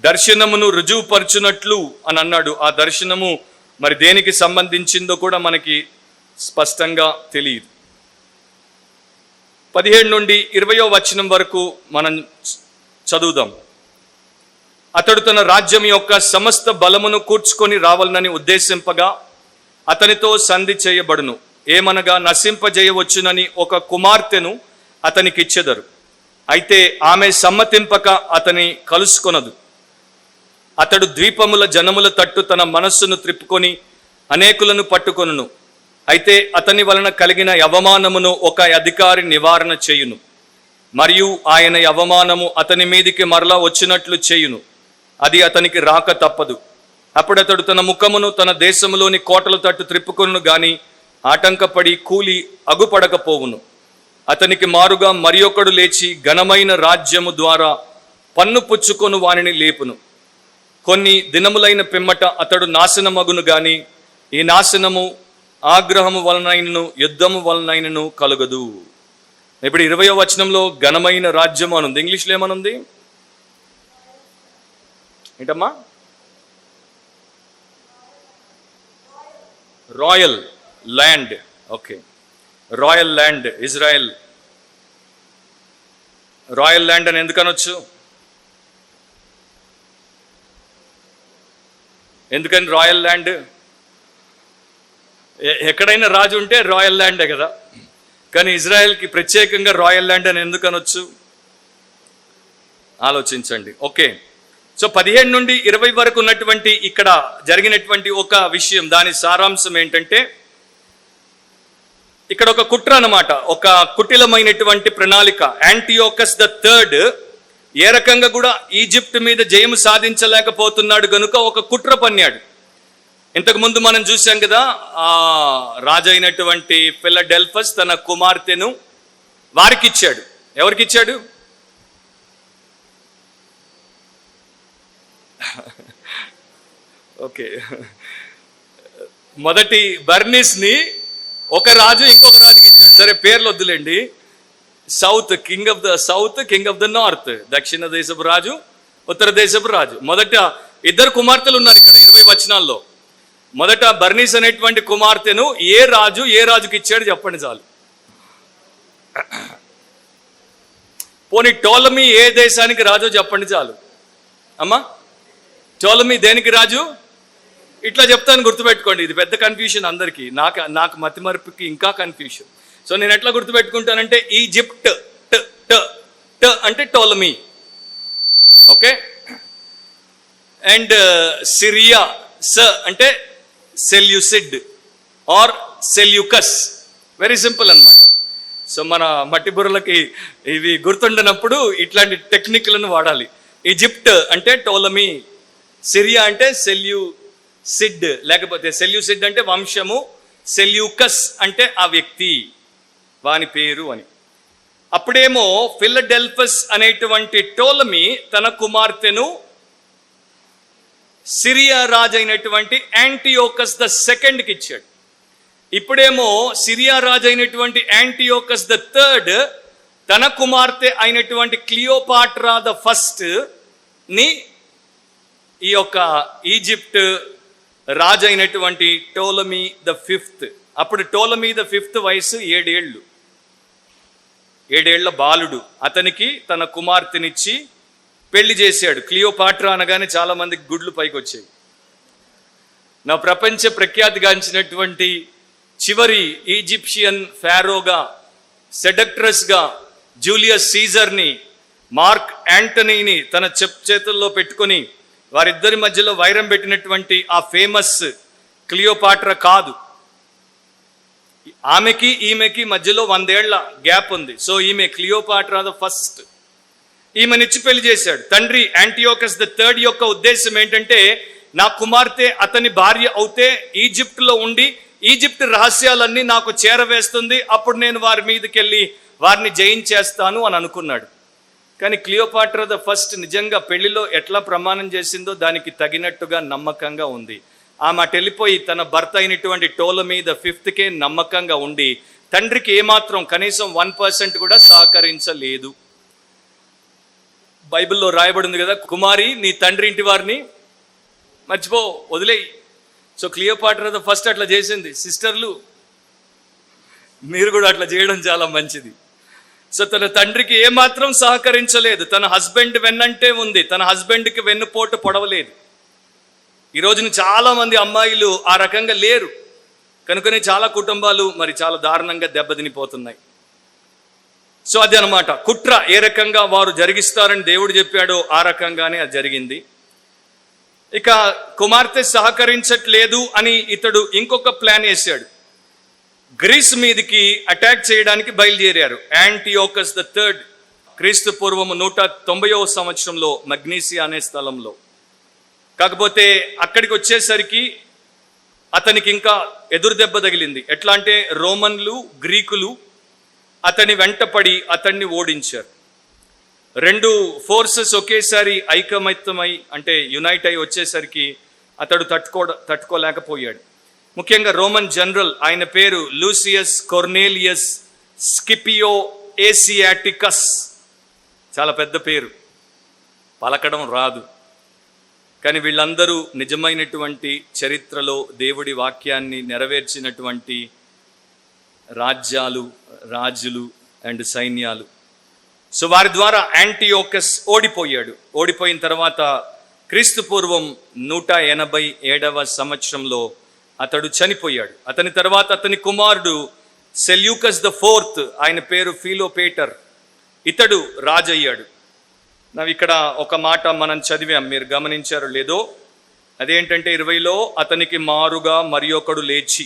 దర్శనమును రుజువుపరచునట్లు అని అన్నాడు. ఆ దర్శనము మరి దేనికి సంబంధించిందో కూడా మనకి స్పష్టంగా తెలియదు. 17 నుండి 20వ వచనం వరకు మనం చదువుదాం. అతడు తన రాజ్యం యొక్క సమస్త బలమును కూర్చుకొని రావాలని ఉద్దేశింపగా అతనితో సంధి చేయబడును. ఏమనగా నశింపజేయవచ్చునని ఒక కుమార్తెను అతనికిచ్చెదరు. అయితే ఆమె సమ్మతింపక అతని కలుసుకొనదు. అతడు ద్వీపముల జనముల తట్టు తన మనస్సును త్రిప్పుకొని అనేకులను పట్టుకొనును. అయితే అతని వలన కలిగిన అవమానమును ఒక అధికారి నివారణ చేయును, మరియు ఆయన అవమానము అతని మీదికి మరలా వచ్చినట్లు చేయును. అది అతనికి రాక తప్పదు. అప్పుడు అతడు తన ముఖమును తన దేశములోని కోటల తట్టు త్రిప్పుకొను గాని ఆటంకపడి కూలి అగుపడకపోవును. అతనికి మారుగా మరి ఒకడు లేచి ఘనమైన రాజ్యము ద్వారా పన్ను పుచ్చుకొను వానిని లేపును. కొన్ని దినములైన పిమ్మట అతడు నాశనమగును గాని ఈ నాశనము ఆగ్రహము వలనైనను యుద్ధము వలనైనను కలుగదు. ఇప్పుడు 20వ వచనంలో ఘనమైన రాజ్యము అనుంది. ఇంగ్లీష్లో ఏమనుంది ఏంటమ్మా? Royal land. Okay, royal land, Israel royal land అని ఎందుకు అనొచ్చు? ఎందుకని రాయల్ ల్యాండ్? ఎక్కడైనా రాజు ఉంటే రాయల్ ల్యాండే కదా, కానీ ఇజ్రాయెల్కి ప్రత్యేకంగా రాయల్ ల్యాండ్ అని ఎందుకు అనొచ్చు? ఆలోచించండి. ఓకే, సో 17 నుండి 20 వరకు ఉన్నటువంటి ఇక్కడ జరిగినటువంటి ఒక విషయం, దాని సారాంశం ఏంటంటే ఇక్కడ ఒక కుట్ర అన్నమాట, ఒక కుటిలమైనటువంటి ప్రణాళిక. యాంటియోకస్ ద థర్డ్ ఏ రకంగా కూడా ఈజిప్ట్ మీద జయము సాధించలేకపోతున్నాడు కనుక ఒక కుట్ర పన్నాడు. ఇంతకుముందు మనం చూసాం కదా, ఆ రాజు అయినటువంటి ఫిలడెల్ఫస్ తన కుమార్తెను వారికి ఇచ్చాడు. ఎవరికి ఇచ్చాడు? ఓకే, మొదటి బర్నిస్ని ఒక రాజు ఇంకొక రాజుకి ఇచ్చాడు. సరే పేర్లు వద్దులేండి. South king of the south, king of the north, దక్షిణ దేశపు రాజు, ఉత్తర దేశపు రాజు. మొదట 2 కుమార్తెలు ఉన్నారు ఇక్కడ 20 వచనాల్లో. మొదట బర్నీస్ అనేటువంటి కుమార్తెను ఏ రాజుకి ఇచ్చాడు చెప్పండి చాలు. పోనీ టోలమీ ఏ దేశానికి రాజు చెప్పండి చాలు. అమ్మా, టోలమీ దేనికి రాజు? ఇట్లా చెప్తాను, గుర్తుపెట్టుకోండి. ఇది పెద్ద కన్ఫ్యూషన్ అందరికీ, నాకు మతిమరుపుకి ఇంకా కన్ఫ్యూషన్. సో నేను ఎట్లా గుర్తుపెట్టుకుంటానంటే ఈజిప్ట్ అంటే టోలమీ, ఓకే, అండ్ సిరియా అంటే Seleucid or Seleucus. Very simple అన్నమాట. సో మన మట్టి బుర్రలకి ఇవి గుర్తుండనప్పుడు ఇట్లాంటి టెక్నిక్లను వాడాలి. ఈజిప్ట్ అంటే టోలమీ, సిరియా అంటే సెల్యూసిడ్, లేకపోతే సెల్యూసిడ్ అంటే వంశము, సెల్యూకస్ అంటే ఆ వ్యక్తి, వాని పేరు అని. అప్పుడేమో ఫిలడెల్ఫస్ అనేటువంటి టోలమీ తన కుమార్తెను సిరియా రాజు అయినటువంటి యాంటియోకస్ ద సెకండ్కి ఇచ్చాడు. ఇప్పుడేమో సిరియా రాజు అయినటువంటి యాంటియోకస్ ద థర్డ్ తన కుమార్తె అయినటువంటి క్లియోపాట్రా ద ఫస్ట్ ని ఈ యొక్క ఈజిప్ట్ రాజు అయినటువంటి టోలమీ ద ఫిఫ్త్, అప్పుడు టోలమీ ద ఫిఫ్త్ వయసు 7 ఏళ్ల బాలుడు, అతనికి తన కుమార్తెనిచ్చి పెళ్లి చేశాడు. క్లియోపాట్రా అనగానే చాలా మందికి గుడ్లు పైకి వచ్చాయి. నా ప్రపంచ ప్రఖ్యాతిగాంచినటువంటి చివరి ఈజిప్షియన్ ఫారోగా, సెడక్ట్రస్గా జూలియస్ సీజర్ని, మార్క్ యాంటనీని తన చేతుల్లో పెట్టుకొని వారిద్దరి మధ్యలో వైరం పెట్టినటువంటి ఆ ఫేమస్ క్లియోపాట్రా కాదు. ఆమెకి ఈమెకి మధ్యలో 100 ఏళ్ల గ్యాప్ ఉంది. సో ఈమె క్లియోపాట్రా ద ఫస్ట్, ఈమెనిచ్చి పెళ్లి చేశాడు. తండ్రి యాంటియోకస్ ద థర్డ్ యొక్క ఉద్దేశం ఏంటంటే, నా కుమార్తె అతని భార్య అవుతే ఈజిప్ట్లో ఉండి ఈజిప్ట్ రహస్యాలన్నీ నాకు చేరవేస్తుంది, అప్పుడు నేను వారి మీదకి వెళ్ళి వారిని జయించేస్తాను అని అనుకున్నాడు. కానీ క్లియోపాట్రా ద ఫస్ట్ నిజంగా పెళ్లిలో ఎట్లా ప్రమాణం చేసిందో దానికి తగినట్టుగా నమ్మకంగా ఉంది. ఆమె అటు వెళ్ళిపోయి తన భర్త అయినటువంటి టోలమీ ద ఫిఫ్త్కే నమ్మకంగా ఉండి తండ్రికి ఏమాత్రం కనీసం 1% కూడా సహకరించలేదు. బైబిల్లో రాయబడింది కదా, కుమారి నీ తండ్రి ఇంటి వారిని మర్చిపో, వదిలేయి. సో క్లియోపాట్రా ద ఫస్ట్ అట్లా చేసింది. సిస్టర్లు, మీరు కూడా అట్లా చేయడం చాలా మంచిది. సో తన తండ్రికి ఏమాత్రం సహకరించలేదు. తన హస్బెండ్ వెన్నంటే ఉంది, తన హస్బెండ్కి వెన్నుపోటు పొడవలేదు. ఈ రోజున చాలా మంది అమ్మాయిలు ఆ రకంగా లేరు కనుకనే చాలా కుటుంబాలు మరి చాలా దారుణంగా దెబ్బతినిపోతున్నాయి. సో అది అనమాట కుట్ర. ఏ రకంగా వారు జరిగిస్తారని దేవుడు చెప్పాడో ఆ రకంగానే అది జరిగింది. ఇక కుమార్తె సహకరించట్లేదు అని ఇతడు ఇంకొక ప్లాన్ వేశాడు. గ్రీస్ మీదకి అటాక్ చేయడానికి బయలుదేరారు. యాంటియోకస్ ద థర్డ్ క్రీస్తు పూర్వము 190వ సంవత్సరంలో మగ్నీసియా అనే స్థలంలో. కాకపోతే అక్కడికి వచ్చేసరికి అతనికి ఇంకా ఎదురు దెబ్బ తగిలింది. ఎట్లా అంటే రోమన్లు, గ్రీకులు అతని వెంటపడి అతన్ని ఓడించారు. 2 ఫోర్సెస్ ఒకేసారి ఐకమత్యమై అంటే యునైట్ అయి వచ్చేసరికి అతడు తట్టుకోలేకపోయాడు. ముఖ్యంగా రోమన్ జనరల్, ఆయన పేరు లూసియస్ కొర్నేలియస్ స్కిపియో ఏసియాటికస్. చాలా పెద్ద పేరు, పలకడం రాదు. కానీ వీళ్ళందరూ నిజమైనటువంటి చరిత్రలో దేవుడి వాక్యాన్ని నెరవేర్చినటువంటి రాజులు అండ్ సైన్యాలు. సో వారి ద్వారా యాంటియోకస్ ఓడిపోయాడు. ఓడిపోయిన తర్వాత క్రీస్తు పూర్వం 187వ సంవత్సరంలో అతడు చనిపోయాడు. అతని తర్వాత అతని కుమారుడు సెల్యూకస్ ద ఫోర్త్, ఆయన పేరు ఫిలోపేటర్, ఇతడు రాజయ్యాడు. ఇక్కడ ఒక మాట మనం చదివాం, మీరు గమనించారో లేదో. అదేంటంటే 20లో అతనికి మారుగా మరి ఒకడు లేచి,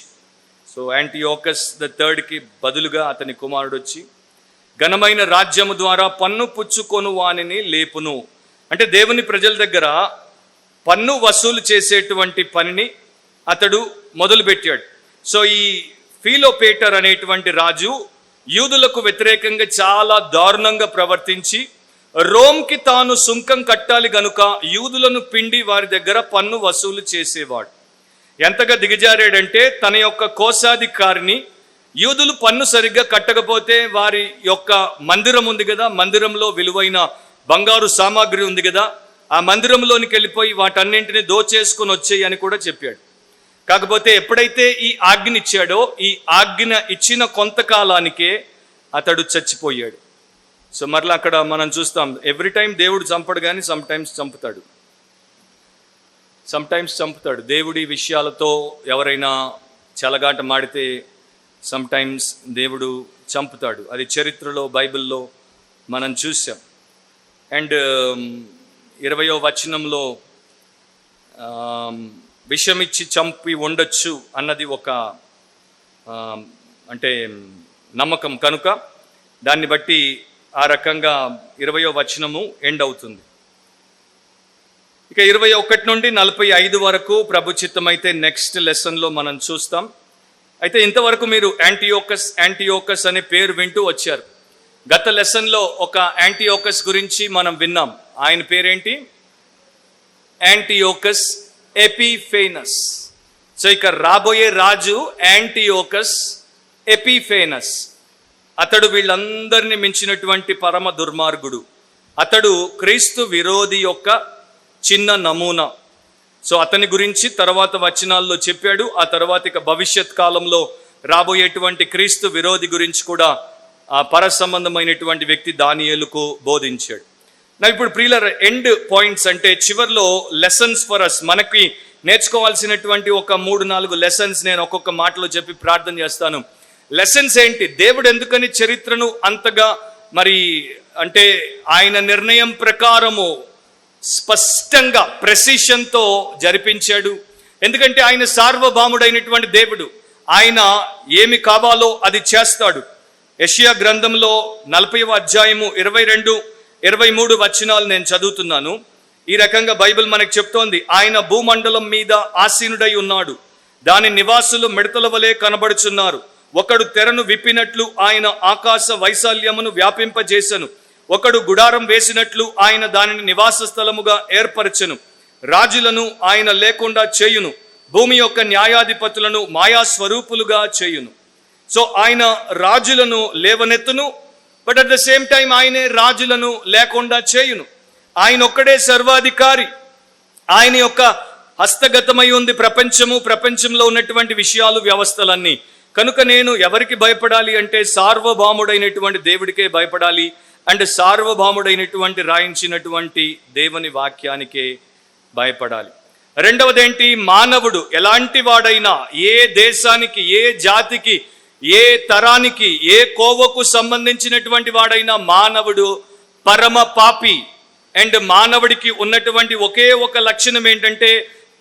సో యాంటియోకస్ ద థర్డ్కి బదులుగా అతని కుమారుడు వచ్చి ఘనమైన రాజ్యము ద్వారా పన్ను పుచ్చుకొను వానిని లేపును. అంటే దేవుని ప్రజల దగ్గర పన్ను వసూలు చేసేటువంటి పనిని అతడు మొదలుపెట్టాడు. సో ఈ ఫిలోపేటర్ అనేటువంటి రాజు యూదులకు వ్యతిరేకంగా చాలా దారుణంగా ప్రవర్తించి రోమ్కి తాను సుంకం కట్టాలి గనుక యూదులను పిండి వారి దగ్గర పన్ను వసూలు చేసేవాడు. ఎంతగా దిగజారాడంటే తన యొక్క కోశాధికారిని యూదులు పన్ను సరిగ్గా కట్టకపోతే వారి యొక్క మందిరం ఉంది కదా, మందిరంలో విలువైన బంగారు సామాగ్రి ఉంది కదా, ఆ మందిరంలోనికి వెళ్ళిపోయి వాటన్నింటినీ దోచేసుకొని వచ్చేయి అని కూడా చెప్పాడు. కాకపోతే ఎప్పుడైతే ఈ ఆజ్ఞ ఇచ్చాడో ఈ ఆజ్ఞ ఇచ్చిన కొంతకాలానికే అతడు చచ్చిపోయాడు. సో మరలా అక్కడ మనం చూస్తాం, ఎవ్రీ టైం దేవుడు చంపడు కానీ సమ్ టైమ్స్ చంపుతాడు. దేవుడి విషయాలతో ఎవరైనా చెలగాట మాడితే సమ్ టైమ్స్ దేవుడు చంపుతాడు. అది చరిత్రలో బైబిల్లో మనం చూసాం. అండ్ 20వ వచనంలో విషమిచ్చి చంపి ఉండొచ్చు అన్నది ఒక అంటే నమ్మకం కనుక దాన్ని బట్టి ఆ రకంగా 20వ వచనము ఎండ్ అవుతుంది. ఇక 21 నుండి 45 వరకు ప్రభు చిత్తమైతే నెక్స్ట్ లెసన్లో మనం చూస్తాం. అయితే ఇంతవరకు మీరు యాంటియోకస్ అనే పేరు వింటూ వచ్చారు. గత లెసన్లో ఒక యాంటియోకస్ గురించి మనం విన్నాం. ఆయన పేరేంటి? యాంటియోకస్ ఎపిఫేనస్. సో ఇక రాబోయే రాజు యాంటియోకస్ ఎపిఫేనస్. అతడు వీళ్ళందరినీ మించినటువంటి పరమ దుర్మార్గుడు. అతడు క్రీస్తు విరోధి యొక్క చిన్న నమూనా. సో అతని గురించి తర్వాత వచనాల్లో చెప్పాడు. ఆ తర్వాత ఇక భవిష్యత్ కాలంలో రాబోయేటువంటి క్రీస్తు విరోధి గురించి కూడా ఆ పర సంబంధమైనటువంటి వ్యక్తి దానియేలుకు బోధించాడు. ఇప్పుడు ప్రియులర్ ఎండ్ పాయింట్స్ అంటే చివర్లో లెసన్స్ ఫర్ అస్, మనకి నేర్చుకోవాల్సినటువంటి ఒక 3-4 లెసన్స్ నేను ఒక్కొక్క మాటలో చెప్పి ప్రార్థన చేస్తాను. లెసన్స్ ఏంటి? దేవుడు ఎందుకని చరిత్రను అంతగా మరి అంటే ఆయన నిర్ణయం ప్రకారము స్పష్టంగా ప్రెసిషన్తో జరిపించాడు? ఎందుకంటే ఆయన సార్వభౌముడైనటువంటి దేవుడు. ఆయన ఏమి కావాలో అది చేస్తాడు. యెషయా గ్రంథంలో 40వ అధ్యాయము 22-23 వచనాలు నేను చదువుతున్నాను. ఈ రకంగా బైబిల్ మనకు చెప్తోంది, ఆయన భూమండలం మీద ఆసీనుడై ఉన్నాడు, దాని నివాసులు మిడతల వలె కనబడుచున్నారు. ఒకడు తెరను విప్పినట్లు ఆయన ఆకాశ వైశాల్యమును వ్యాపింపజేసెను. ఒకడు గుడారం వేసినట్లు ఆయన దానిని నివాస స్థలముగా ఏర్పరచెను. రాజులను ఆయన లేకుండా చేయును, భూమి యొక్క న్యాయాధిపతులను మాయా స్వరూపులుగా చేయును. సో ఆయన రాజులను లేవనెత్తును, but at the same time ఆయనే రాజులను లేకుండా చేయును. ఆయన ఒక్కడే సర్వాధికారి. ఆయన యొక్క హస్తగతమై ఉంది ప్రపంచంలో ఉన్నటువంటి విషయాలు, వ్యవస్థలన్నీ. కనుక నేను ఎవరికి భయపడాలి అంటే సార్వభౌముడైనటువంటి దేవుడికే భయపడాలి. అండ్ సార్వభౌముడైనటువంటి రాయించినటువంటి దేవుని వాక్యానికే భయపడాలి. రెండవది ఏంటి? మానవుడు ఎలాంటి వాడైనా, ఏ దేశానికి, ఏ జాతికి, ఏ తరానికి, ఏ కోవకు సంబంధించినటువంటి వాడైనా మానవుడు పరమ పాపి. అండ్ మానవుడికి ఉన్నటువంటి ఒకే ఒక లక్షణం ఏంటంటే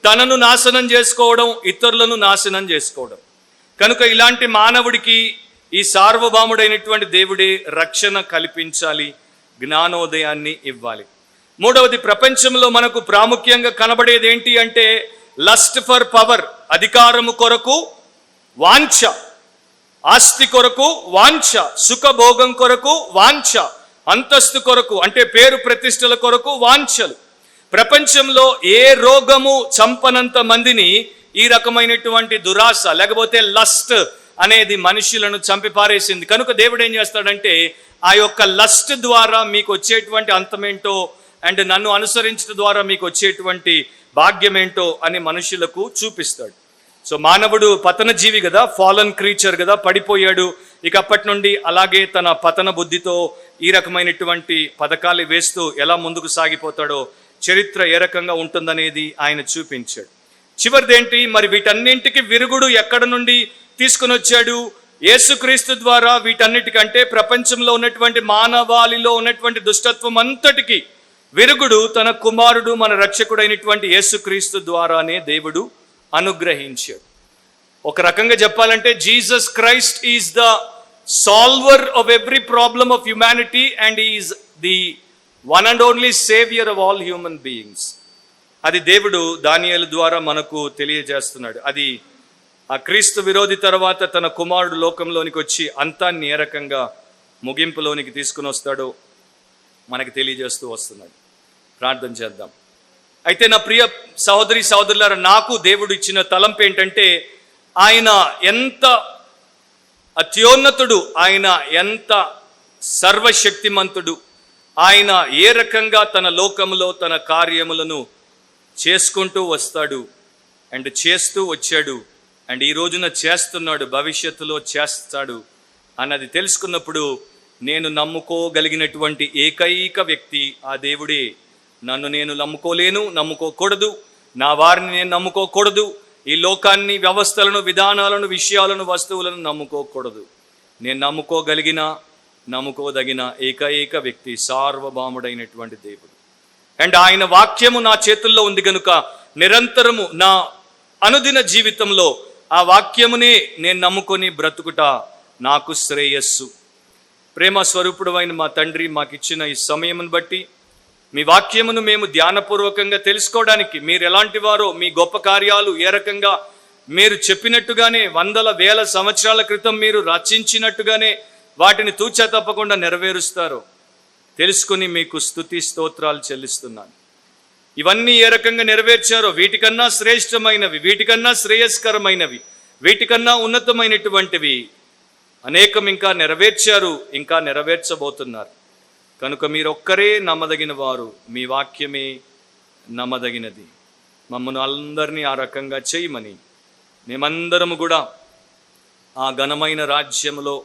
తనను నాశనం చేసుకోవడం, ఇతరులను నాశనం చేసుకోవడం. కనుక ఇలాంటి మానవుడికి ఈ సార్వభౌముడైనటువంటి దేవుడే రక్షణ కల్పించాలి, జ్ఞానోదయాన్ని ఇవ్వాలి. మూడవది, ప్రపంచంలో మనకు ప్రాముఖ్యంగా కనబడేది ఏంటి అంటే లస్ట్ ఫర్ పవర్, అధికారము కొరకు వాంఛ, ఆస్తి కొరకు వాంఛ, సుఖభోగం కొరకు వాంఛ, అంతస్తు కొరకు అంటే పేరు ప్రతిష్టల కొరకు వాంఛలు. ప్రపంచంలో ఏ రోగము చంపనంత మందిని ఈ రకమైనటువంటి దురాశ లేకపోతే లస్ట్ అనేది మనుషులను చంపి పారేసింది. కనుక దేవుడు ఏం చేస్తాడంటే ఆ యొక్క లస్ట్ ద్వారా మీకు వచ్చేటువంటి అంతమేంటో అండ్ నన్ను అనుసరించడం ద్వారా మీకు వచ్చేటువంటి భాగ్యమేంటో అని మనుషులకు చూపిస్తాడు. సో మానవుడు పతన జీవి కదా, ఫాలన్ క్రీచర్ కదా, పడిపోయాడు. ఇక అప్పటి నుండి అలాగే తన పతన బుద్ధితో ఈ రకమైనటువంటి పథకాలు వేస్తూ ఎలా ముందుకు సాగిపోతాడో, చరిత్ర ఏ రకంగా ఉంటుందనేది ఆయన చూపించాడు. చివరిదేంటి? మరి వీటన్నింటికి విరుగుడు ఎక్కడ నుండి తీసుకుని వచ్చాడు? యేసుక్రీస్తు ద్వారా వీటన్నిటికంటే ప్రపంచంలో ఉన్నటువంటి మానవాళిలో ఉన్నటువంటి దుష్టత్వం అంతటికి విరుగుడు తన కుమారుడు, మన రక్షకుడైనటువంటి యేసుక్రీస్తు ద్వారానే దేవుడు అనుగ్రహించాడు. ఒక రకంగా చెప్పాలంటే Jesus Christ is the solver of every problem of humanity and is the one and only saviour of all human beings. అది దేవుడు దానియేలు ద్వారా మనకు తెలియజేస్తున్నాడు. అది ఆ క్రీస్తు విరోధి తర్వాత తన కుమారుడు లోకంలోనికి వచ్చి అంతాన్ని ఏ రకంగా ముగింపులోనికి తీసుకుని వస్తాడో మనకి తెలియజేస్తూ వస్తున్నాడు. ప్రార్థన చేద్దాం. అయితే నా ప్రియ సహోదరి సహోదరులారా, నాకు దేవుడు ఇచ్చిన తలంపు ఏంటంటే ఆయన ఎంత అత్యోన్నతుడు, ఆయన ఎంత సర్వశక్తిమంతుడు, ఆయన ఏ రకంగా తన లోకములో తన కార్యములను చేసుకుంటూ వస్తాడు అండ్ చేస్తూ వచ్చాడు అండ్ ఈ రోజున చేస్తున్నాడు, భవిష్యత్తులో చేస్తాడు అన్నది తెలుసుకున్నప్పుడు నేను నమ్ముకోగలిగినటువంటి ఏకైక వ్యక్తి ఆ దేవుడే. నన్ను నేను నమ్ముకోకూడదు, నా వారిని నేను నమ్ముకోకూడదు, ఈ లోకాన్ని, వ్యవస్థలను, విధానాలను, విషయాలను, వస్తువులను నమ్ముకోకూడదు. నేను నమ్ముకోదగిన ఏకైక వ్యక్తి సార్వభౌముడైనటువంటి దేవుడు. అండ్ ఆయన వాక్యము నా చేతుల్లో ఉంది కనుక నిరంతరము నా అనుదిన జీవితంలో ఆ వాక్యమునే నేను నమ్ముకొని బ్రతుకుట నాకు శ్రేయస్సు. ప్రేమ స్వరూపుడు అయిన మా తండ్రి, మాకిచ్చిన ఈ సమయమును బట్టి మీ వాక్యమును మేము ధ్యానపూర్వకంగా తెలుసుకోవడానికి, మీరు ఎలాంటి వారో, మీ గొప్ప కార్యాలు ఏ రకంగా మీరు చెప్పినట్టుగానే వందల వేల సంవత్సరాల క్రితం మీరు రచించినట్టుగానే వాటిని తూచా తప్పకుండా నెరవేరుస్తారో తెలుసుకుని మీకు స్తుతి స్తోత్రాలు చెల్లిస్తున్నాను. ఇవన్నీ ఏ రకంగా నెరవేర్చారో, వీటికన్నా శ్రేష్టమైనవి, వీటికన్నా శ్రేయస్కరమైనవి, వీటికన్నా ఉన్నతమైనటువంటివి అనేకం ఇంకా నెరవేర్చారు, ఇంకా నెరవేర్చబోతున్నారు. కనుక మీరొక్కరే నమ్మదగిన వారు, మీ వాక్యమే నమ్మదగినది. మమ్మల్ని అందరినీ ఆ రకంగా చేయమని, మేమందరము కూడా ఆ ఘనమైన రాజ్యములో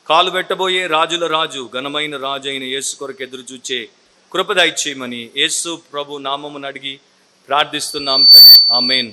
కాలు పెట్టబోయే రాజుల రాజు, ఘనమైన రాజు అయిన యేసు కొరకు ఎదురు చూచే కృప దయచేయమని యేసు ప్రభు నామమును అడిగి ప్రార్థిస్తున్నాం తండ్రి. ఆమేన్.